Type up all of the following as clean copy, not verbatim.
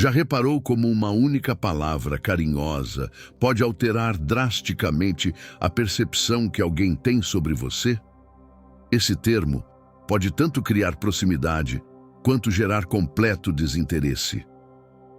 Já reparou como uma única palavra carinhosa pode alterar drasticamente a percepção que alguém tem sobre você? Esse termo pode tanto criar proximidade quanto gerar completo desinteresse.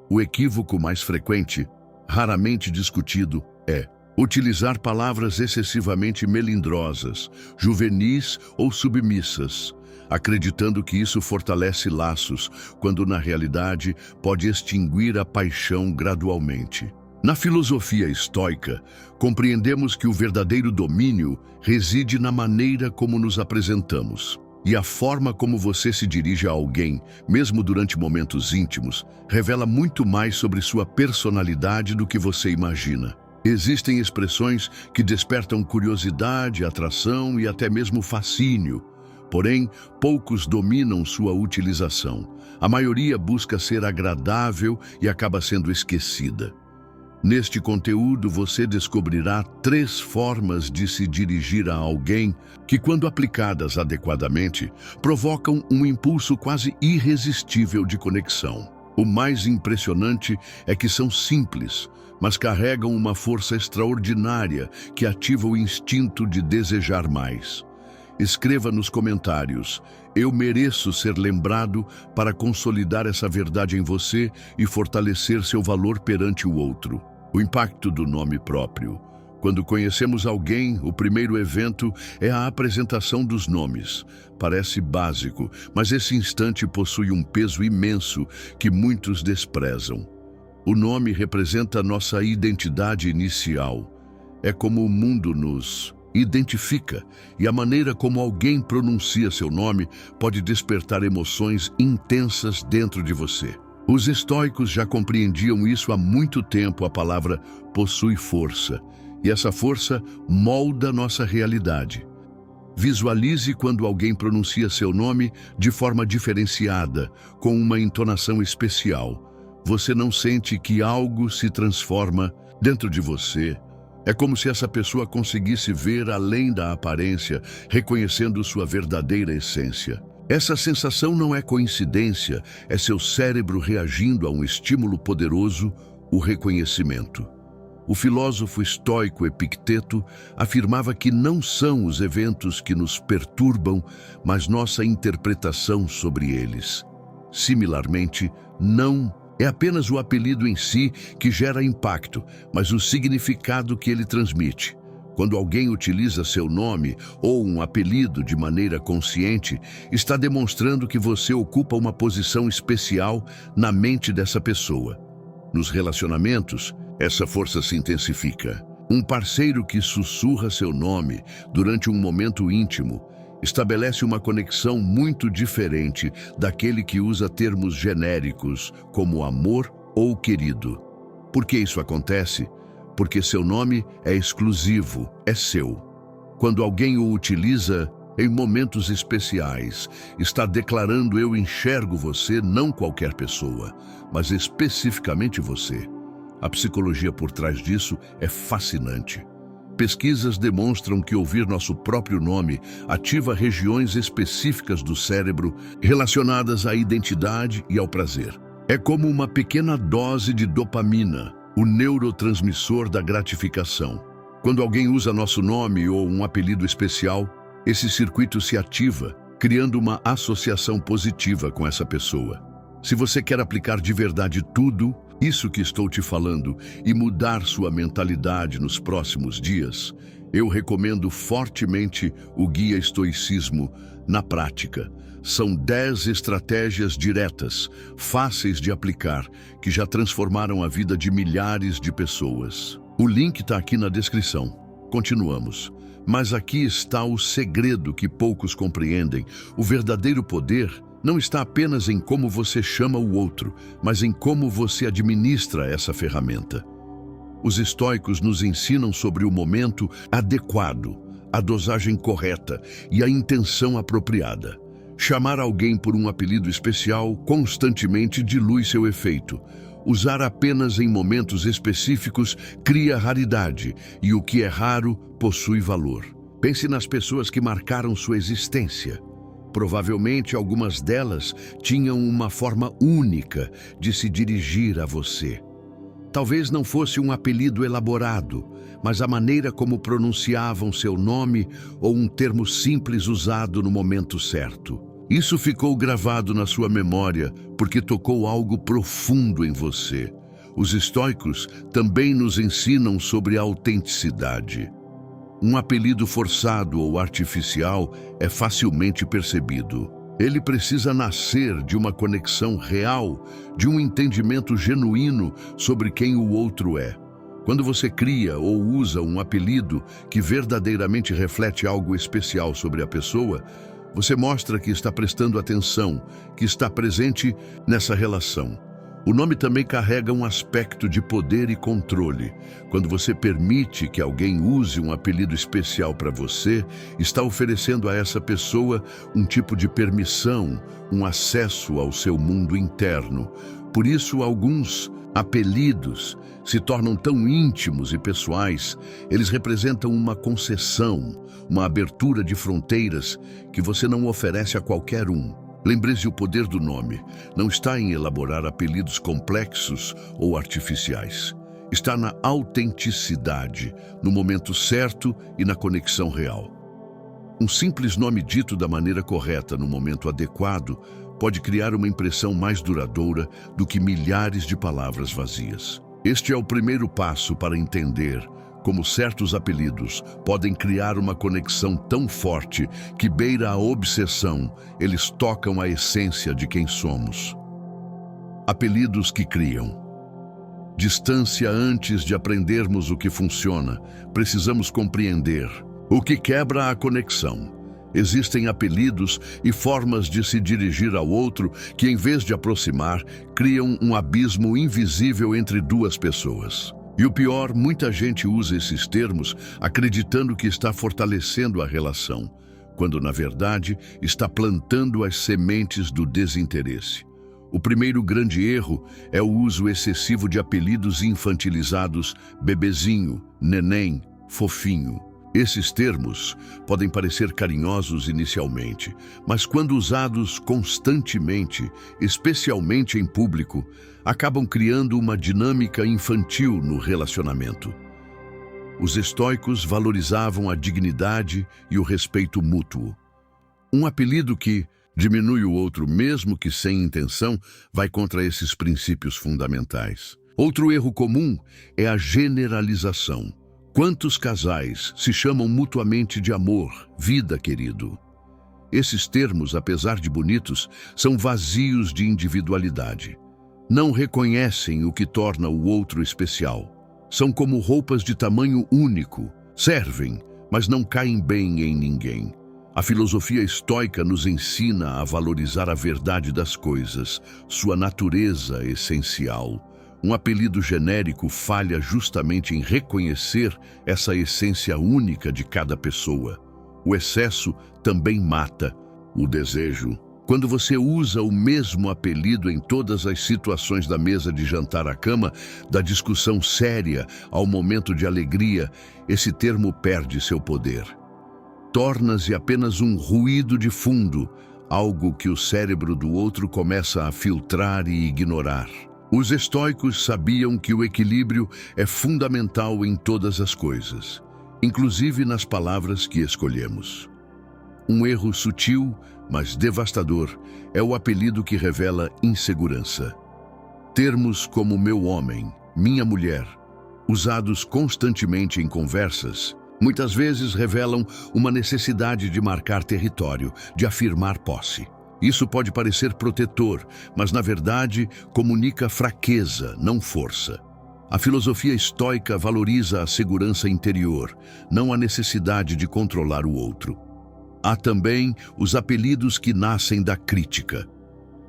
O equívoco mais frequente, raramente discutido, é utilizar palavras excessivamente melindrosas, juvenis ou submissas, acreditando que isso fortalece laços, quando na realidade pode extinguir a paixão gradualmente. Na filosofia estoica, compreendemos que o verdadeiro domínio reside na maneira como nos apresentamos. E a forma como você se dirige a alguém, mesmo durante momentos íntimos, revela muito mais sobre sua personalidade do que você imagina. Existem expressões que despertam curiosidade, atração e até mesmo fascínio. Porém, poucos dominam sua utilização. A maioria busca ser agradável e acaba sendo esquecida. Neste conteúdo, você descobrirá 3 formas de se dirigir a alguém que, quando aplicadas adequadamente, provocam um impulso quase irresistível de conexão. O mais impressionante é que são simples, mas carregam uma força extraordinária que ativa o instinto de desejar mais. Escreva nos comentários: eu mereço ser lembrado, para consolidar essa verdade em você e fortalecer seu valor perante o outro. O impacto do nome próprio. Quando conhecemos alguém, o primeiro evento é a apresentação dos nomes. Parece básico, mas esse instante possui um peso imenso que muitos desprezam. O nome representa nossa identidade inicial. É como o mundo nos identifica, e a maneira como alguém pronuncia seu nome pode despertar emoções intensas dentro de você. Os estoicos já compreendiam isso há muito tempo. A palavra possui força, e essa força molda nossa realidade. Visualize quando alguém pronuncia seu nome de forma diferenciada, com uma entonação especial. Você não sente que algo se transforma dentro de você? É como se essa pessoa conseguisse ver além da aparência, reconhecendo sua verdadeira essência. Essa sensação não é coincidência, é seu cérebro reagindo a um estímulo poderoso, o reconhecimento. O filósofo estoico Epicteto afirmava que não são os eventos que nos perturbam, mas nossa interpretação sobre eles. Similarmente, não é apenas o apelido em si que gera impacto, mas o significado que ele transmite. Quando alguém utiliza seu nome ou um apelido de maneira consciente, está demonstrando que você ocupa uma posição especial na mente dessa pessoa. Nos relacionamentos, essa força se intensifica. Um parceiro que sussurra seu nome durante um momento íntimo estabelece uma conexão muito diferente daquele que usa termos genéricos como amor ou querido. Por que isso acontece? Porque seu nome é exclusivo, é seu. Quando alguém o utiliza em momentos especiais, está declarando: eu enxergo você, não qualquer pessoa, mas especificamente você. A psicologia por trás disso é fascinante. Pesquisas demonstram que ouvir nosso próprio nome ativa regiões específicas do cérebro relacionadas à identidade e ao prazer. É como uma pequena dose de dopamina, o neurotransmissor da gratificação. Quando alguém usa nosso nome ou um apelido especial, esse circuito se ativa, criando uma associação positiva com essa pessoa. Se você quer aplicar de verdade tudo isso que estou te falando e mudar sua mentalidade nos próximos dias, eu recomendo fortemente o Guia Estoicismo na Prática. São 10 estratégias diretas, fáceis de aplicar, que já transformaram a vida de milhares de pessoas. O link está aqui na descrição. Continuamos. Mas aqui está o segredo que poucos compreendem. O verdadeiro poder não está apenas em como você chama o outro, mas em como você administra essa ferramenta. Os estoicos nos ensinam sobre o momento adequado, a dosagem correta e a intenção apropriada. Chamar alguém por um apelido especial constantemente dilui seu efeito. Usar apenas em momentos específicos cria raridade, e o que é raro possui valor. Pense nas pessoas que marcaram sua existência. Provavelmente algumas delas tinham uma forma única de se dirigir a você. Talvez não fosse um apelido elaborado, mas a maneira como pronunciavam seu nome ou um termo simples usado no momento certo. Isso ficou gravado na sua memória porque tocou algo profundo em você. Os estoicos também nos ensinam sobre a autenticidade. Um apelido forçado ou artificial é facilmente percebido. Ele precisa nascer de uma conexão real, de um entendimento genuíno sobre quem o outro é. Quando você cria ou usa um apelido que verdadeiramente reflete algo especial sobre a pessoa, você mostra que está prestando atenção, que está presente nessa relação. O nome também carrega um aspecto de poder e controle. Quando você permite que alguém use um apelido especial para você, está oferecendo a essa pessoa um tipo de permissão, um acesso ao seu mundo interno. Por isso, alguns apelidos se tornam tão íntimos e pessoais. Eles representam uma concessão, uma abertura de fronteiras que você não oferece a qualquer um. Lembre-se, o poder do nome não está em elaborar apelidos complexos ou artificiais. Está na autenticidade, no momento certo e na conexão real. Um simples nome dito da maneira correta no momento adequado pode criar uma impressão mais duradoura do que milhares de palavras vazias. Este é o primeiro passo para entender como certos apelidos podem criar uma conexão tão forte que beira a obsessão. Eles tocam a essência de quem somos. Apelidos que criam distância. Antes de aprendermos o que funciona, precisamos compreender o que quebra a conexão. Existem apelidos e formas de se dirigir ao outro que, em vez de aproximar, criam um abismo invisível entre duas pessoas. E o pior, muita gente usa esses termos acreditando que está fortalecendo a relação, quando, na verdade, está plantando as sementes do desinteresse. O primeiro grande erro é o uso excessivo de apelidos infantilizados: bebezinho, neném, fofinho. Esses termos podem parecer carinhosos inicialmente, mas quando usados constantemente, especialmente em público, acabam criando uma dinâmica infantil no relacionamento. Os estoicos valorizavam a dignidade e o respeito mútuo. Um apelido que diminui o outro, mesmo que sem intenção, vai contra esses princípios fundamentais. Outro erro comum é a generalização. Quantos casais se chamam mutuamente de amor, vida, querido? Esses termos, apesar de bonitos, são vazios de individualidade. Não reconhecem o que torna o outro especial. São como roupas de tamanho único. Servem, mas não caem bem em ninguém. A filosofia estoica nos ensina a valorizar a verdade das coisas, sua natureza essencial. Um apelido genérico falha justamente em reconhecer essa essência única de cada pessoa. O excesso também mata o desejo. Quando você usa o mesmo apelido em todas as situações, da mesa de jantar à cama, da discussão séria ao momento de alegria, esse termo perde seu poder. Torna-se apenas um ruído de fundo, algo que o cérebro do outro começa a filtrar e ignorar. Os estoicos sabiam que o equilíbrio é fundamental em todas as coisas, inclusive nas palavras que escolhemos. Um erro sutil, mas devastador, é o apelido que revela insegurança. Termos como meu homem, minha mulher, usados constantemente em conversas, muitas vezes revelam uma necessidade de marcar território, de afirmar posse. Isso pode parecer protetor, mas na verdade comunica fraqueza, não força. A filosofia estoica valoriza a segurança interior, não a necessidade de controlar o outro. Há também os apelidos que nascem da crítica.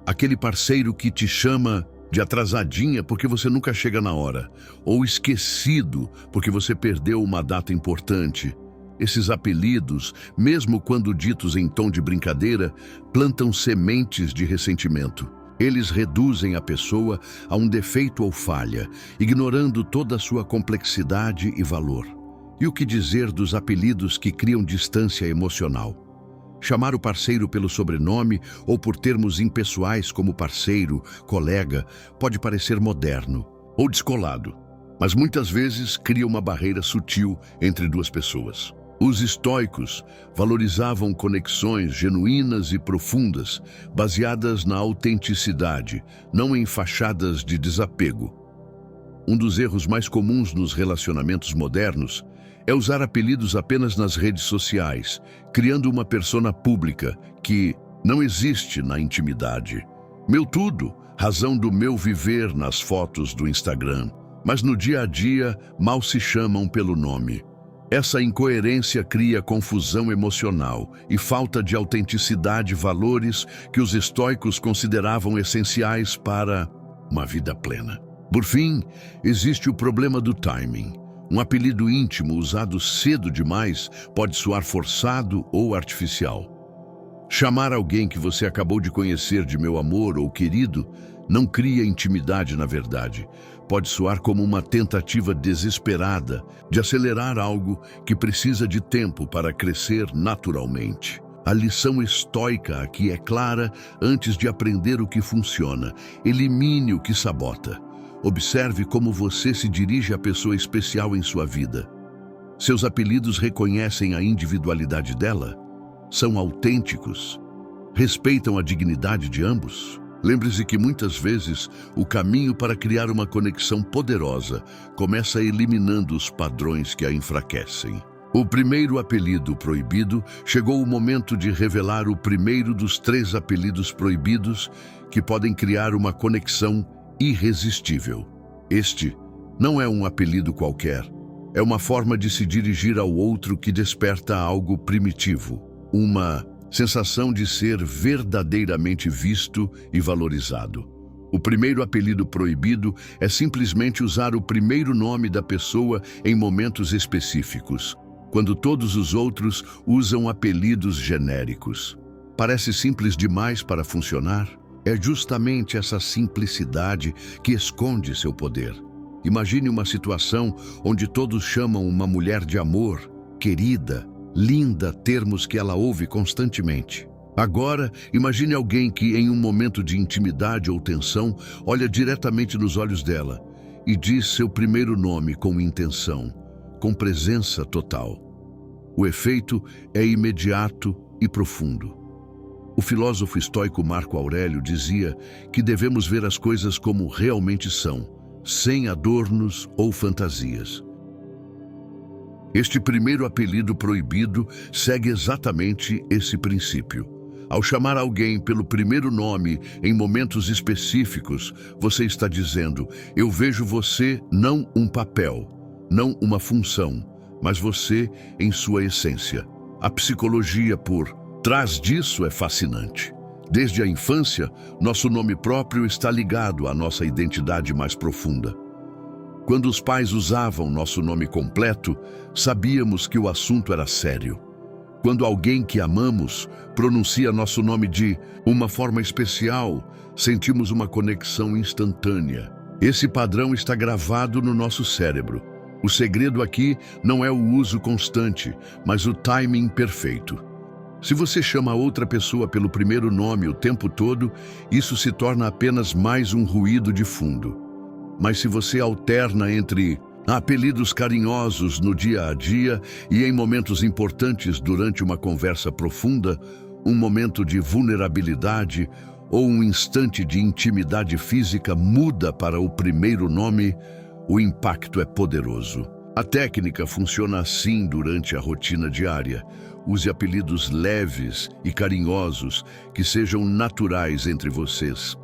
Aquele parceiro que te chama de atrasadinha porque você nunca chega na hora, ou esquecido porque você perdeu uma data importante. Esses apelidos, mesmo quando ditos em tom de brincadeira, plantam sementes de ressentimento. Eles reduzem a pessoa a um defeito ou falha, ignorando toda a sua complexidade e valor. E o que dizer dos apelidos que criam distância emocional? Chamar o parceiro pelo sobrenome ou por termos impessoais como parceiro, colega, pode parecer moderno ou descolado, mas muitas vezes cria uma barreira sutil entre duas pessoas. Os estoicos valorizavam conexões genuínas e profundas, baseadas na autenticidade, não em fachadas de desapego. Um dos erros mais comuns nos relacionamentos modernos é usar apelidos apenas nas redes sociais, criando uma persona pública que não existe na intimidade. Meu tudo, razão do meu viver nas fotos do Instagram, mas no dia a dia mal se chamam pelo nome. Essa incoerência cria confusão emocional e falta de autenticidade, valores que os estoicos consideravam essenciais para uma vida plena. Por fim, existe o problema do timing. Um apelido íntimo usado cedo demais pode soar forçado ou artificial. Chamar alguém que você acabou de conhecer de meu amor ou querido não cria intimidade na verdade. Pode soar como uma tentativa desesperada de acelerar algo que precisa de tempo para crescer naturalmente. A lição estoica aqui é clara antes de aprender o que funciona. Elimine o que sabota. Observe como você se dirige à pessoa especial em sua vida. Seus apelidos reconhecem a individualidade dela? São autênticos? Respeitam a dignidade de ambos? Lembre-se que muitas vezes o caminho para criar uma conexão poderosa começa eliminando os padrões que a enfraquecem. O primeiro apelido proibido, chegou o momento de revelar o primeiro dos 3 apelidos proibidos que podem criar uma conexão irresistível. Este não é um apelido qualquer, é uma forma de se dirigir ao outro que desperta algo primitivo, uma sensação de ser verdadeiramente visto e valorizado. O primeiro apelido proibido é simplesmente usar o primeiro nome da pessoa em momentos específicos, quando todos os outros usam apelidos genéricos. Parece simples demais para funcionar? É justamente essa simplicidade que esconde seu poder. Imagine uma situação onde todos chamam uma mulher de amor, querida, linda, termos que ela ouve constantemente. Agora, imagine alguém que, em um momento de intimidade ou tensão, olha diretamente nos olhos dela e diz seu primeiro nome com intenção, com presença total. O efeito é imediato e profundo. O filósofo estoico Marco Aurélio dizia que devemos ver as coisas como realmente são, sem adornos ou fantasias. Este primeiro apelido proibido segue exatamente esse princípio. Ao chamar alguém pelo primeiro nome em momentos específicos, você está dizendo: eu vejo você não um papel, não uma função, mas você em sua essência. A psicologia por trás disso é fascinante. Desde a infância, nosso nome próprio está ligado à nossa identidade mais profunda. Quando os pais usavam nosso nome completo, sabíamos que o assunto era sério. Quando alguém que amamos pronuncia nosso nome de uma forma especial, sentimos uma conexão instantânea. Esse padrão está gravado no nosso cérebro. O segredo aqui não é o uso constante, mas o timing perfeito. Se você chama outra pessoa pelo primeiro nome o tempo todo, isso se torna apenas mais um ruído de fundo. Mas se você alterna entre apelidos carinhosos no dia a dia e em momentos importantes durante uma conversa profunda, um momento de vulnerabilidade ou um instante de intimidade física muda para o primeiro nome, o impacto é poderoso. A técnica funciona assim durante a rotina diária. Use apelidos leves e carinhosos que sejam naturais entre vocês.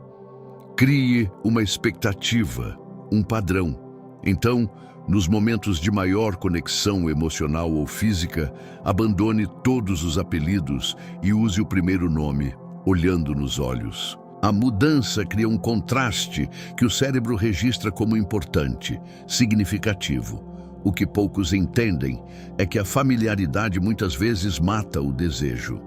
Crie uma expectativa, um padrão. Então, nos momentos de maior conexão emocional ou física, abandone todos os apelidos e use o primeiro nome, olhando nos olhos. A mudança cria um contraste que o cérebro registra como importante, significativo. O que poucos entendem é que a familiaridade muitas vezes mata o desejo.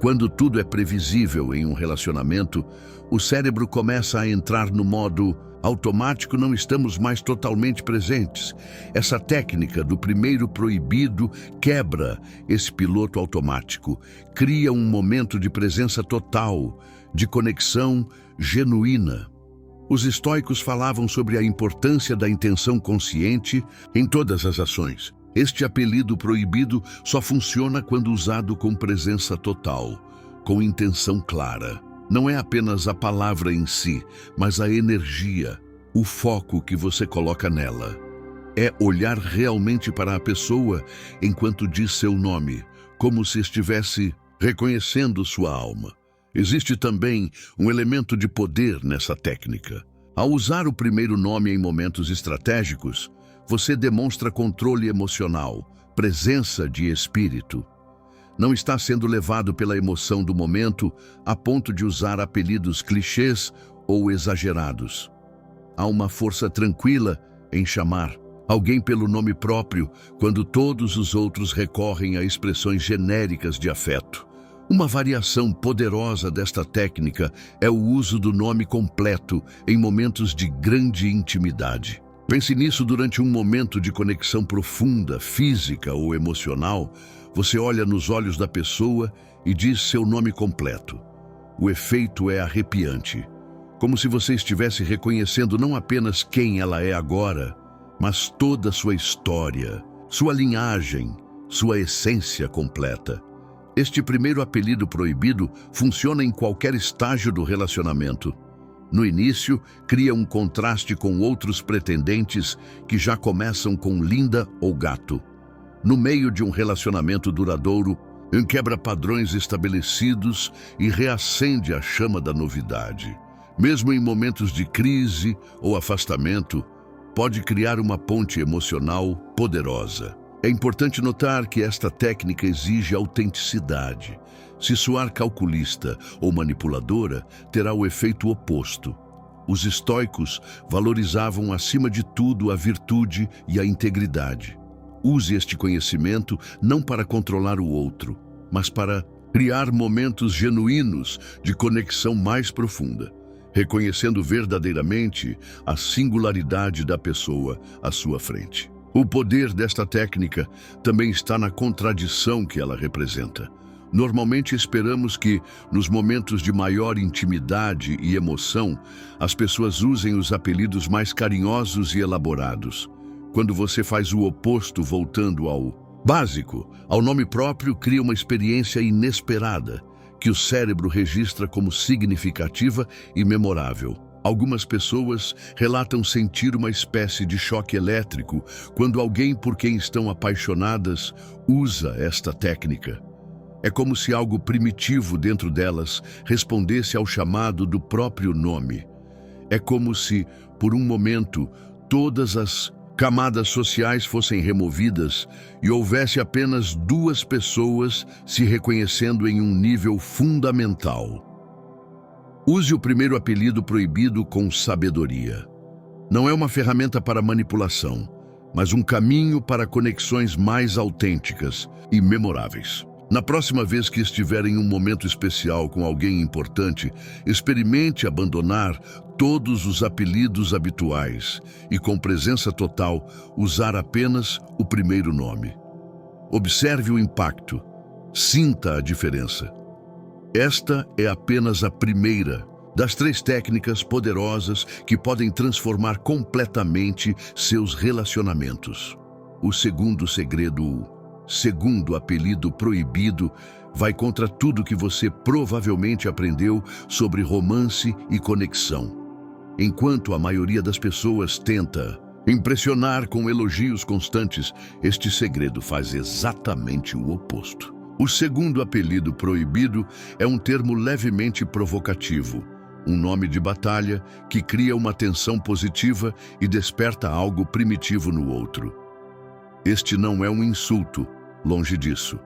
Quando tudo é previsível em um relacionamento, o cérebro começa a entrar no modo automático, não estamos mais totalmente presentes. Essa técnica do primeiro proibido quebra esse piloto automático, cria um momento de presença total, de conexão genuína. Os estoicos falavam sobre a importância da intenção consciente em todas as ações. Este apelido proibido só funciona quando usado com presença total, com intenção clara. Não é apenas a palavra em si, mas a energia, o foco que você coloca nela. É olhar realmente para a pessoa enquanto diz seu nome, como se estivesse reconhecendo sua alma. Existe também um elemento de poder nessa técnica. Ao usar o primeiro nome em momentos estratégicos, você demonstra controle emocional, presença de espírito. Não está sendo levado pela emoção do momento a ponto de usar apelidos clichês ou exagerados. Há uma força tranquila em chamar alguém pelo nome próprio quando todos os outros recorrem a expressões genéricas de afeto. Uma variação poderosa desta técnica é o uso do nome completo em momentos de grande intimidade. Pense nisso durante um momento de conexão profunda, física ou emocional. Você olha nos olhos da pessoa e diz seu nome completo. O efeito é arrepiante, como se você estivesse reconhecendo não apenas quem ela é agora, mas toda a sua história, sua linhagem, sua essência completa. Este primeiro apelido proibido funciona em qualquer estágio do relacionamento. No início, cria um contraste com outros pretendentes que já começam com linda ou gato. No meio de um relacionamento duradouro, quebra padrões estabelecidos e reacende a chama da novidade. Mesmo em momentos de crise ou afastamento, pode criar uma ponte emocional poderosa. É importante notar que esta técnica exige autenticidade. Se soar calculista ou manipuladora, terá o efeito oposto. Os estoicos valorizavam acima de tudo a virtude e a integridade. Use este conhecimento não para controlar o outro, mas para criar momentos genuínos de conexão mais profunda, reconhecendo verdadeiramente a singularidade da pessoa à sua frente. O poder desta técnica também está na contradição que ela representa. Normalmente esperamos que, nos momentos de maior intimidade e emoção, as pessoas usem os apelidos mais carinhosos e elaborados. Quando você faz o oposto, voltando ao básico, ao nome próprio, cria uma experiência inesperada, que o cérebro registra como significativa e memorável. Algumas pessoas relatam sentir uma espécie de choque elétrico quando alguém por quem estão apaixonadas usa esta técnica. É como se algo primitivo dentro delas respondesse ao chamado do próprio nome. É como se, por um momento, todas as camadas sociais fossem removidas e houvesse apenas duas pessoas se reconhecendo em um nível fundamental. Use o primeiro apelido proibido com sabedoria. Não é uma ferramenta para manipulação, mas um caminho para conexões mais autênticas e memoráveis. Na próxima vez que estiver em um momento especial com alguém importante, experimente abandonar todos os apelidos habituais e, com presença total, usar apenas o primeiro nome. Observe o impacto. Sinta a diferença. Esta é apenas a primeira das 3 técnicas poderosas que podem transformar completamente seus relacionamentos. O segundo segredo, segundo apelido proibido, vai contra tudo que você provavelmente aprendeu sobre romance e conexão. Enquanto a maioria das pessoas tenta impressionar com elogios constantes, este segredo faz exatamente o oposto. O segundo apelido proibido é um termo levemente provocativo, um nome de batalha que cria uma tensão positiva e desperta algo primitivo no outro. Este não é um insulto, longe disso.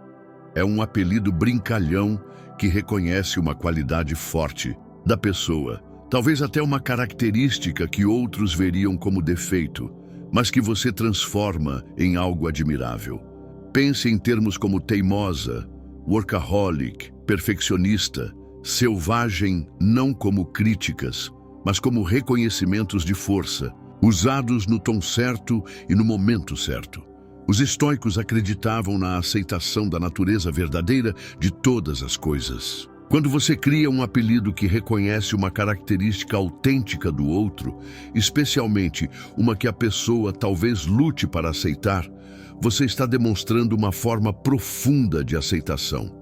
É um apelido brincalhão que reconhece uma qualidade forte da pessoa, talvez até uma característica que outros veriam como defeito, mas que você transforma em algo admirável. Pense em termos como teimosa, workaholic, perfeccionista, selvagem, não como críticas, mas como reconhecimentos de força, usados no tom certo e no momento certo. Os estoicos acreditavam na aceitação da natureza verdadeira de todas as coisas. Quando você cria um apelido que reconhece uma característica autêntica do outro, especialmente uma que a pessoa talvez lute para aceitar, você está demonstrando uma forma profunda de aceitação.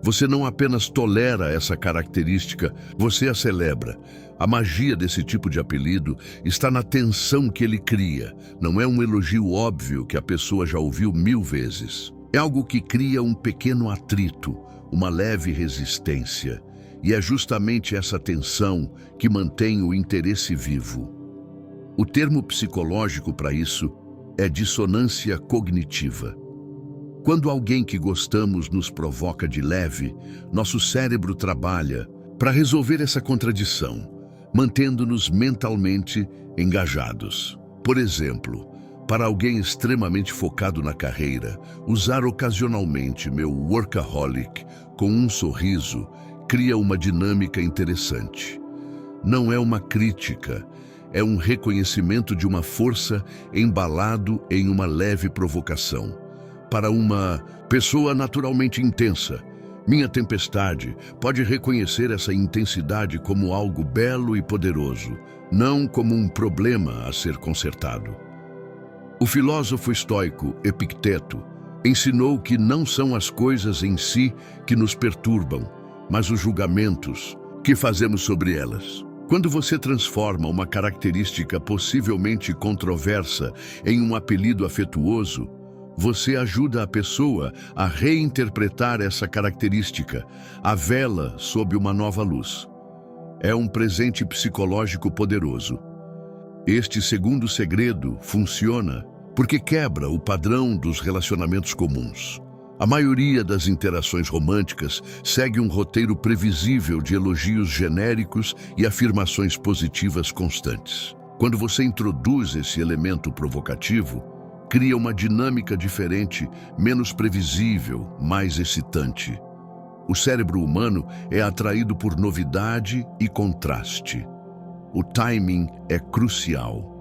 Você não apenas tolera essa característica, você a celebra. A magia desse tipo de apelido está na tensão que ele cria. Não é um elogio óbvio que a pessoa já ouviu 1000 vezes. É algo que cria um pequeno atrito, uma leve resistência. E é justamente essa tensão que mantém o interesse vivo. O termo psicológico para isso é dissonância cognitiva. Quando alguém que gostamos nos provoca de leve, nosso cérebro trabalha para resolver essa contradição, mantendo-nos mentalmente engajados. Por exemplo, para alguém extremamente focado na carreira, usar ocasionalmente meu workaholic com um sorriso cria uma dinâmica interessante. Não é uma crítica, é um reconhecimento de uma força embalado em uma leve provocação. Para uma pessoa naturalmente intensa, minha tempestade pode reconhecer essa intensidade como algo belo e poderoso, não como um problema a ser consertado. O filósofo estoico Epicteto ensinou que não são as coisas em si que nos perturbam, mas os julgamentos que fazemos sobre elas. Quando você transforma uma característica possivelmente controversa em um apelido afetuoso, você ajuda a pessoa a reinterpretar essa característica, a vê-la sob uma nova luz. É um presente psicológico poderoso. Este segundo segredo funciona porque quebra o padrão dos relacionamentos comuns. A maioria das interações românticas segue um roteiro previsível de elogios genéricos e afirmações positivas constantes. Quando você introduz esse elemento provocativo, cria uma dinâmica diferente, menos previsível, mais excitante. O cérebro humano é atraído por novidade e contraste. O timing é crucial.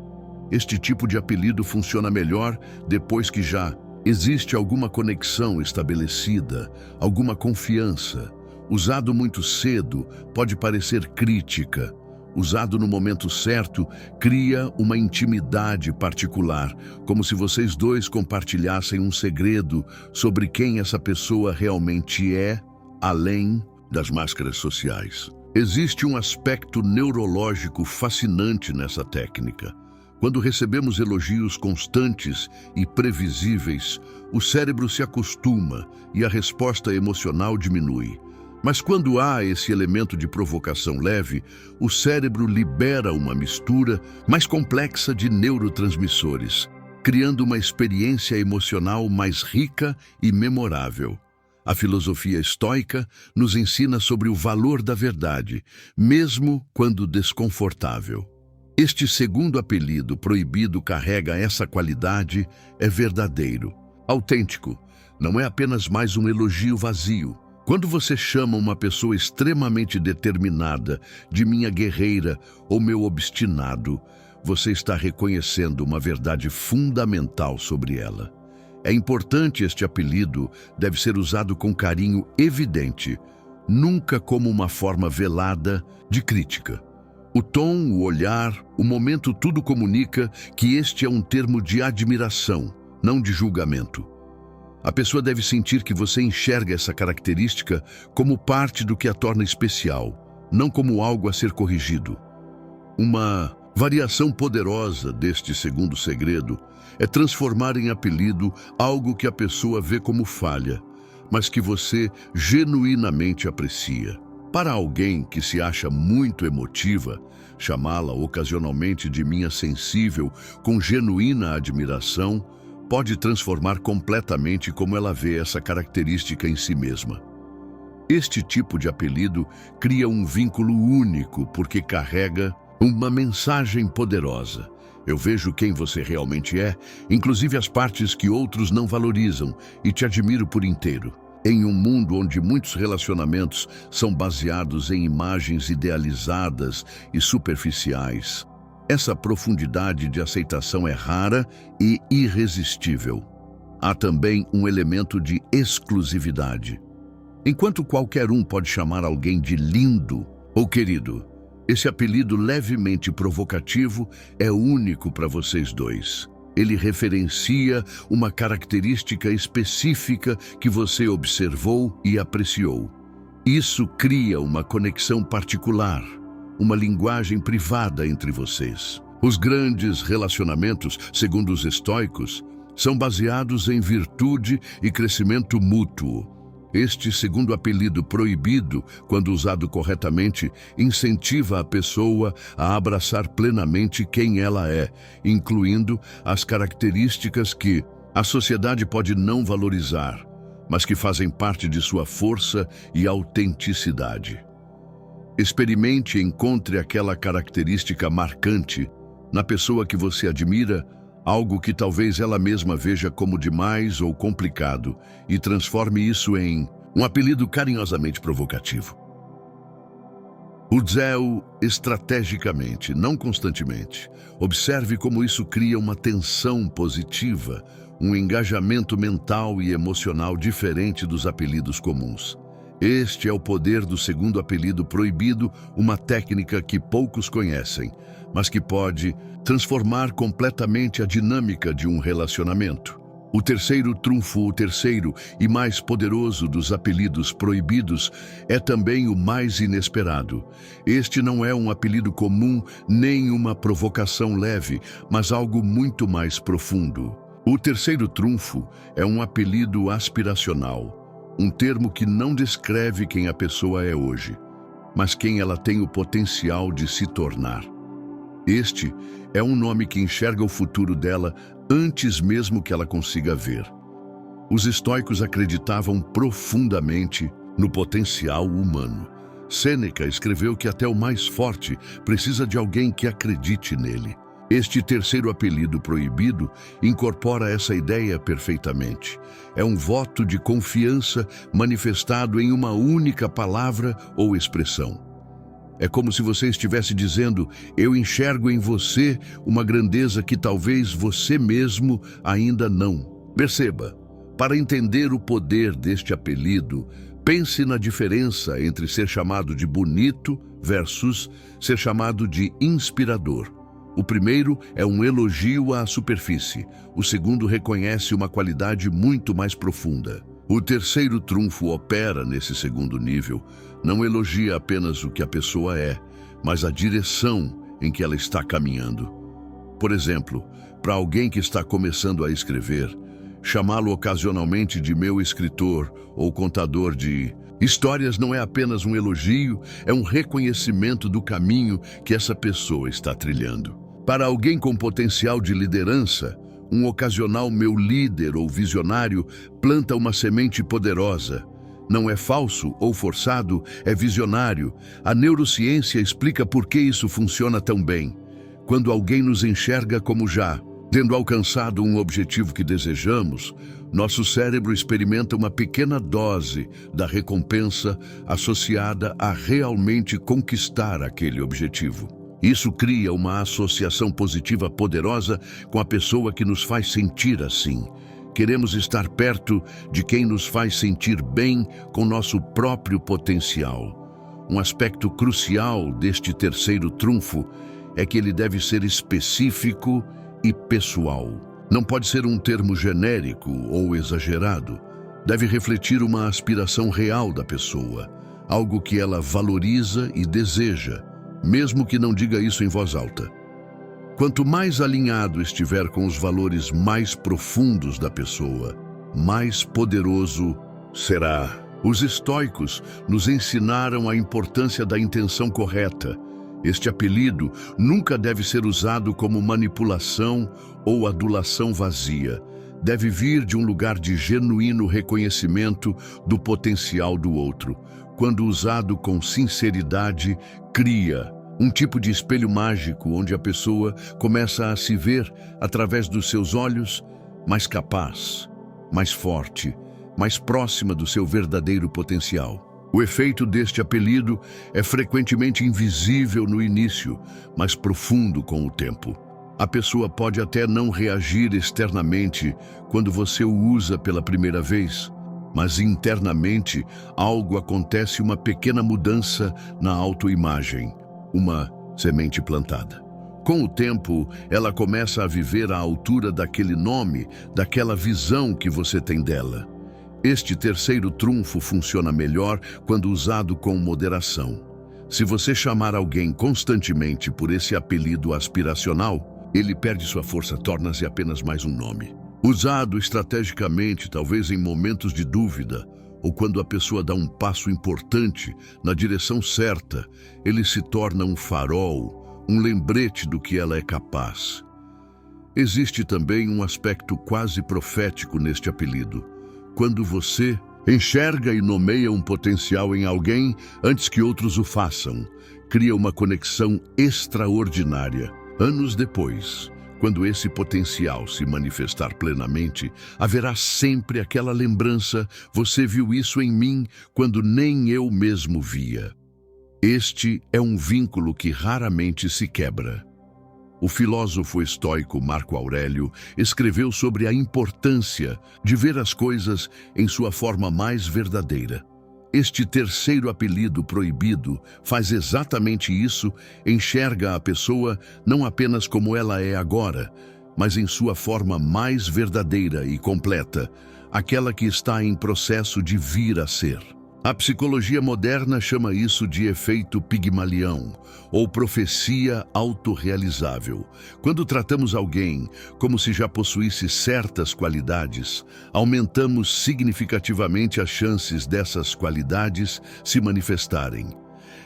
Este tipo de apelido funciona melhor depois que já existe alguma conexão estabelecida, alguma confiança. Usado muito cedo, pode parecer crítica. Usado no momento certo, cria uma intimidade particular, como se vocês dois compartilhassem um segredo sobre quem essa pessoa realmente é, além das máscaras sociais. Existe um aspecto neurológico fascinante nessa técnica. Quando recebemos elogios constantes e previsíveis, o cérebro se acostuma e a resposta emocional diminui. Mas quando há esse elemento de provocação leve, o cérebro libera uma mistura mais complexa de neurotransmissores, criando uma experiência emocional mais rica e memorável. A filosofia estoica nos ensina sobre o valor da verdade, mesmo quando desconfortável. Este segundo apelido proibido carrega essa qualidade, é verdadeiro, autêntico, não é apenas mais um elogio vazio. Quando você chama uma pessoa extremamente determinada de minha guerreira ou meu obstinado, você está reconhecendo uma verdade fundamental sobre ela. É importante este apelido deve ser usado com carinho evidente, nunca como uma forma velada de crítica. O tom, o olhar, o momento tudo comunica que este é um termo de admiração, não de julgamento. A pessoa deve sentir que você enxerga essa característica como parte do que a torna especial, não como algo a ser corrigido. Uma variação poderosa deste segundo segredo é transformar em apelido algo que a pessoa vê como falha, mas que você genuinamente aprecia. Para alguém que se acha muito emotiva, chamá-la ocasionalmente de minha sensível com genuína admiração pode transformar completamente como ela vê essa característica em si mesma. Este tipo de apelido cria um vínculo único porque carrega uma mensagem poderosa. Eu vejo quem você realmente é, inclusive as partes que outros não valorizam, e te admiro por inteiro. Em um mundo onde muitos relacionamentos são baseados em imagens idealizadas e superficiais, essa profundidade de aceitação é rara e irresistível. Há também um elemento de exclusividade. Enquanto qualquer um pode chamar alguém de lindo ou querido, esse apelido levemente provocativo é único para vocês dois. Ele referencia uma característica específica que você observou e apreciou. Isso cria uma conexão particular, uma linguagem privada entre vocês. Os grandes relacionamentos, segundo os estoicos, são baseados em virtude e crescimento mútuo. Este segundo apelido proibido, quando usado corretamente, incentiva a pessoa a abraçar plenamente quem ela é, incluindo as características que a sociedade pode não valorizar, mas que fazem parte de sua força e autenticidade. Experimente e encontre aquela característica marcante na pessoa que você admira, algo que talvez ela mesma veja como demais ou complicado, e transforme isso em um apelido carinhosamente provocativo. Use-o estrategicamente, não constantemente. Observe como isso cria uma tensão positiva, um engajamento mental e emocional diferente dos apelidos comuns. Este é o poder do segundo apelido proibido, uma técnica que poucos conhecem, mas que pode transformar completamente a dinâmica de um relacionamento. O terceiro trunfo, o terceiro e mais poderoso dos apelidos proibidos, é também o mais inesperado. Este não é um apelido comum nem uma provocação leve, mas algo muito mais profundo. O terceiro trunfo é um apelido aspiracional, um termo que não descreve quem a pessoa é hoje, mas quem ela tem o potencial de se tornar. Este é um nome que enxerga o futuro dela antes mesmo que ela consiga ver. Os estoicos acreditavam profundamente no potencial humano. Sêneca escreveu que até o mais forte precisa de alguém que acredite nele. Este terceiro apelido proibido incorpora essa ideia perfeitamente. É um voto de confiança manifestado em uma única palavra ou expressão. É como se você estivesse dizendo: eu enxergo em você uma grandeza que talvez você mesmo ainda não. Perceba, para entender o poder deste apelido, pense na diferença entre ser chamado de bonito versus ser chamado de inspirador. O primeiro é um elogio à superfície, o segundo reconhece uma qualidade muito mais profunda. O terceiro trunfo opera nesse segundo nível, não elogia apenas o que a pessoa é, mas a direção em que ela está caminhando. Por exemplo, para alguém que está começando a escrever, chamá-lo ocasionalmente de meu escritor ou contador de histórias não é apenas um elogio, é um reconhecimento do caminho que essa pessoa está trilhando. Para alguém com potencial de liderança, um ocasional meu líder ou visionário planta uma semente poderosa. Não é falso ou forçado, é visionário. A neurociência explica por que isso funciona tão bem. Quando alguém nos enxerga como já tendo alcançado um objetivo que desejamos, nosso cérebro experimenta uma pequena dose da recompensa associada a realmente conquistar aquele objetivo. Isso cria uma associação positiva poderosa com a pessoa que nos faz sentir assim. Queremos estar perto de quem nos faz sentir bem com nosso próprio potencial. Um aspecto crucial deste terceiro trunfo é que ele deve ser específico e pessoal. Não pode ser um termo genérico ou exagerado. Deve refletir uma aspiração real da pessoa, algo que ela valoriza e deseja, mesmo que não diga isso em voz alta. Quanto mais alinhado estiver com os valores mais profundos da pessoa, mais poderoso será. Os estoicos nos ensinaram a importância da intenção correta. Este apelido nunca deve ser usado como manipulação ou adulação vazia. Deve vir de um lugar de genuíno reconhecimento do potencial do outro. Quando usado com sinceridade, cria um tipo de espelho mágico onde a pessoa começa a se ver através dos seus olhos mais capaz, mais forte, mais próxima do seu verdadeiro potencial. O efeito deste apelido é frequentemente invisível no início, mas profundo com o tempo. A pessoa pode até não reagir externamente quando você o usa pela primeira vez, mas internamente algo acontece, uma pequena mudança na autoimagem, uma semente plantada. Com o tempo, ela começa a viver à altura daquele nome, daquela visão que você tem dela. Este terceiro trunfo funciona melhor quando usado com moderação. Se você chamar alguém constantemente por esse apelido aspiracional, ele perde sua força, torna-se apenas mais um nome. Usado estrategicamente, talvez em momentos de dúvida, ou quando a pessoa dá um passo importante na direção certa, ele se torna um farol, um lembrete do que ela é capaz. Existe também um aspecto quase profético neste apelido. Quando você enxerga e nomeia um potencial em alguém antes que outros o façam, cria uma conexão extraordinária. Anos depois, quando esse potencial se manifestar plenamente, haverá sempre aquela lembrança: você viu isso em mim quando nem eu mesmo via. Este é um vínculo que raramente se quebra. O filósofo estoico Marco Aurélio escreveu sobre a importância de ver as coisas em sua forma mais verdadeira. Este terceiro apelido proibido faz exatamente isso, enxerga a pessoa não apenas como ela é agora, mas em sua forma mais verdadeira e completa, aquela que está em processo de vir a ser. A psicologia moderna chama isso de efeito Pigmalião, ou profecia autorrealizável. Quando tratamos alguém como se já possuísse certas qualidades, aumentamos significativamente as chances dessas qualidades se manifestarem.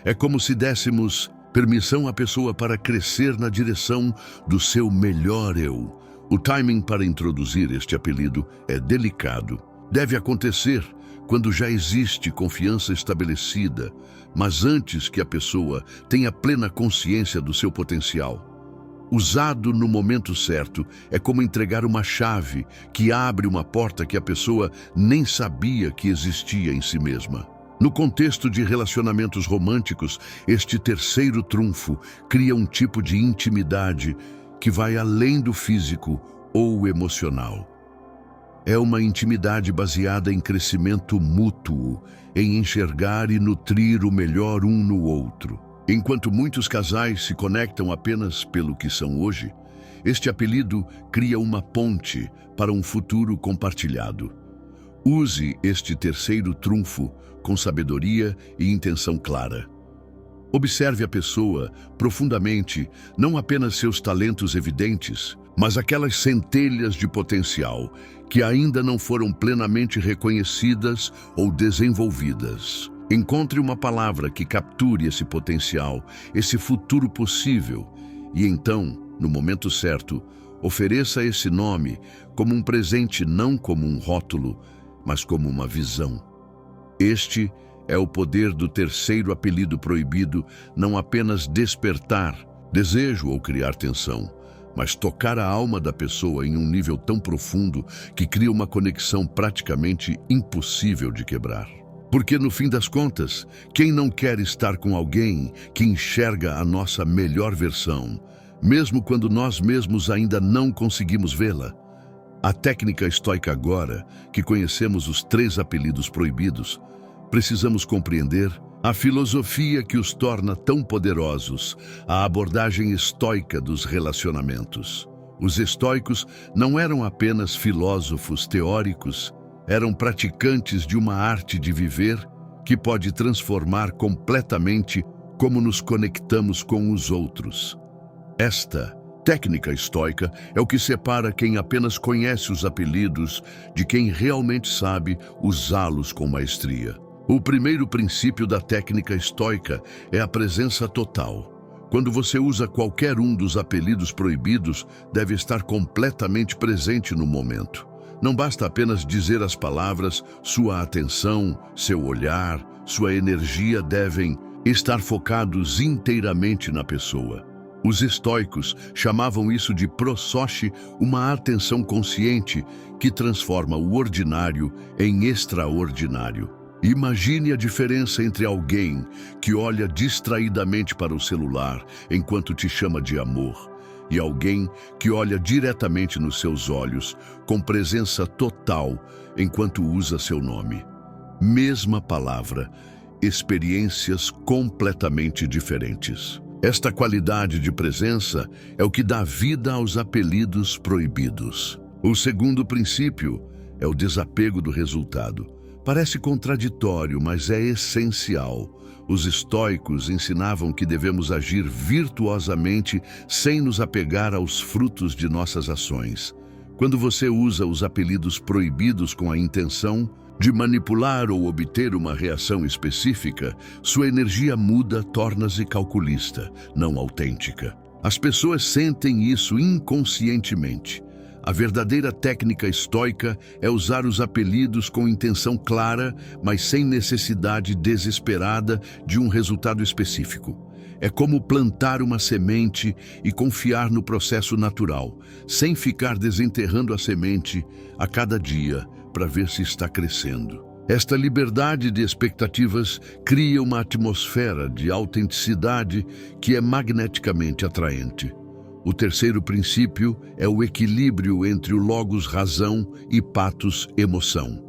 É como se dessemos permissão à pessoa para crescer na direção do seu melhor eu. O timing para introduzir este apelido é delicado. Deve acontecer quando já existe confiança estabelecida, mas antes que a pessoa tenha plena consciência do seu potencial. Usado no momento certo, é como entregar uma chave que abre uma porta que a pessoa nem sabia que existia em si mesma. No contexto de relacionamentos românticos, este terceiro trunfo cria um tipo de intimidade que vai além do físico ou emocional. É uma intimidade baseada em crescimento mútuo, em enxergar e nutrir o melhor um no outro. Enquanto muitos casais se conectam apenas pelo que são hoje, este apelido cria uma ponte para um futuro compartilhado. Use este terceiro trunfo com sabedoria e intenção clara. Observe a pessoa profundamente, não apenas seus talentos evidentes, mas aquelas centelhas de potencial que ainda não foram plenamente reconhecidas ou desenvolvidas. Encontre uma palavra que capture esse potencial, esse futuro possível, e então, no momento certo, ofereça esse nome como um presente, não como um rótulo, mas como uma visão. Este é o poder do terceiro apelido proibido, não apenas despertar desejo ou criar tensão, mas tocar a alma da pessoa em um nível tão profundo que cria uma conexão praticamente impossível de quebrar. Porque, no fim das contas, quem não quer estar com alguém que enxerga a nossa melhor versão, mesmo quando nós mesmos ainda não conseguimos vê-la? A técnica estoica agora, que conhecemos os 3 apelidos proibidos, precisamos compreender a filosofia que os torna tão poderosos, a abordagem estoica dos relacionamentos. Os estoicos não eram apenas filósofos teóricos, eram praticantes de uma arte de viver que pode transformar completamente como nos conectamos com os outros. Esta técnica estoica é o que separa quem apenas conhece os apelidos de quem realmente sabe usá-los com maestria. O primeiro princípio da técnica estoica é a presença total. Quando você usa qualquer um dos apelidos proibidos, deve estar completamente presente no momento. Não basta apenas dizer as palavras, sua atenção, seu olhar, sua energia devem estar focados inteiramente na pessoa. Os estoicos chamavam isso de prosoche, uma atenção consciente que transforma o ordinário em extraordinário. Imagine a diferença entre alguém que olha distraidamente para o celular enquanto te chama de amor e alguém que olha diretamente nos seus olhos com presença total enquanto usa seu nome. Mesma palavra, experiências completamente diferentes. Esta qualidade de presença é o que dá vida aos apelidos proibidos. O segundo princípio é o desapego do resultado. Parece contraditório, mas é essencial. Os estoicos ensinavam que devemos agir virtuosamente sem nos apegar aos frutos de nossas ações. Quando você usa os apelidos proibidos com a intenção de manipular ou obter uma reação específica, sua energia muda, torna-se calculista, não autêntica. As pessoas sentem isso inconscientemente. A verdadeira técnica estoica é usar os apelidos com intenção clara, mas sem necessidade desesperada de um resultado específico. É como plantar uma semente e confiar no processo natural, sem ficar desenterrando a semente a cada dia para ver se está crescendo. Esta liberdade de expectativas cria uma atmosfera de autenticidade que é magneticamente atraente. O terceiro princípio é o equilíbrio entre o logos razão e pathos emoção.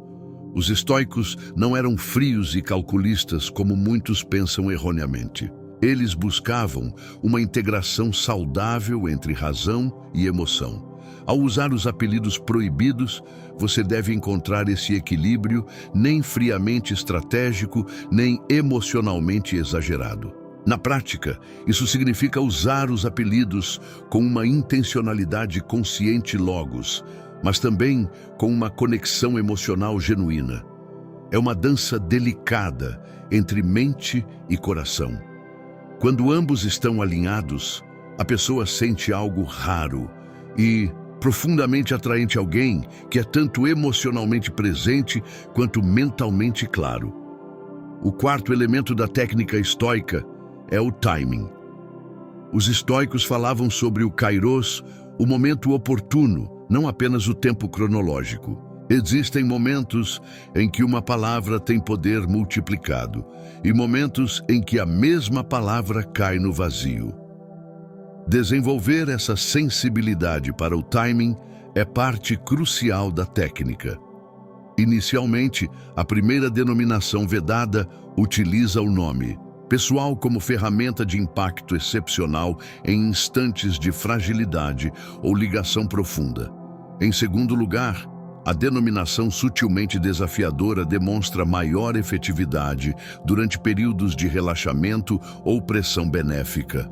Os estoicos não eram frios e calculistas como muitos pensam erroneamente. Eles buscavam uma integração saudável entre razão e emoção. Ao usar os apelidos proibidos, você deve encontrar esse equilíbrio nem friamente estratégico, nem emocionalmente exagerado. Na prática, isso significa usar os apelidos com uma intencionalidade consciente logos, mas também com uma conexão emocional genuína. É uma dança delicada entre mente e coração. Quando ambos estão alinhados, a pessoa sente algo raro e profundamente atraente, alguém que é tanto emocionalmente presente quanto mentalmente claro. O quarto elemento da técnica estoica é o timing. Os estoicos falavam sobre o kairos, o momento oportuno, não apenas o tempo cronológico. Existem momentos em que uma palavra tem poder multiplicado e momentos em que a mesma palavra cai no vazio. Desenvolver essa sensibilidade para o timing é parte crucial da técnica. Inicialmente, a primeira denominação vedada utiliza o nome pessoal como ferramenta de impacto excepcional em instantes de fragilidade ou ligação profunda. Em segundo lugar, a denominação sutilmente desafiadora demonstra maior efetividade durante períodos de relaxamento ou pressão benéfica.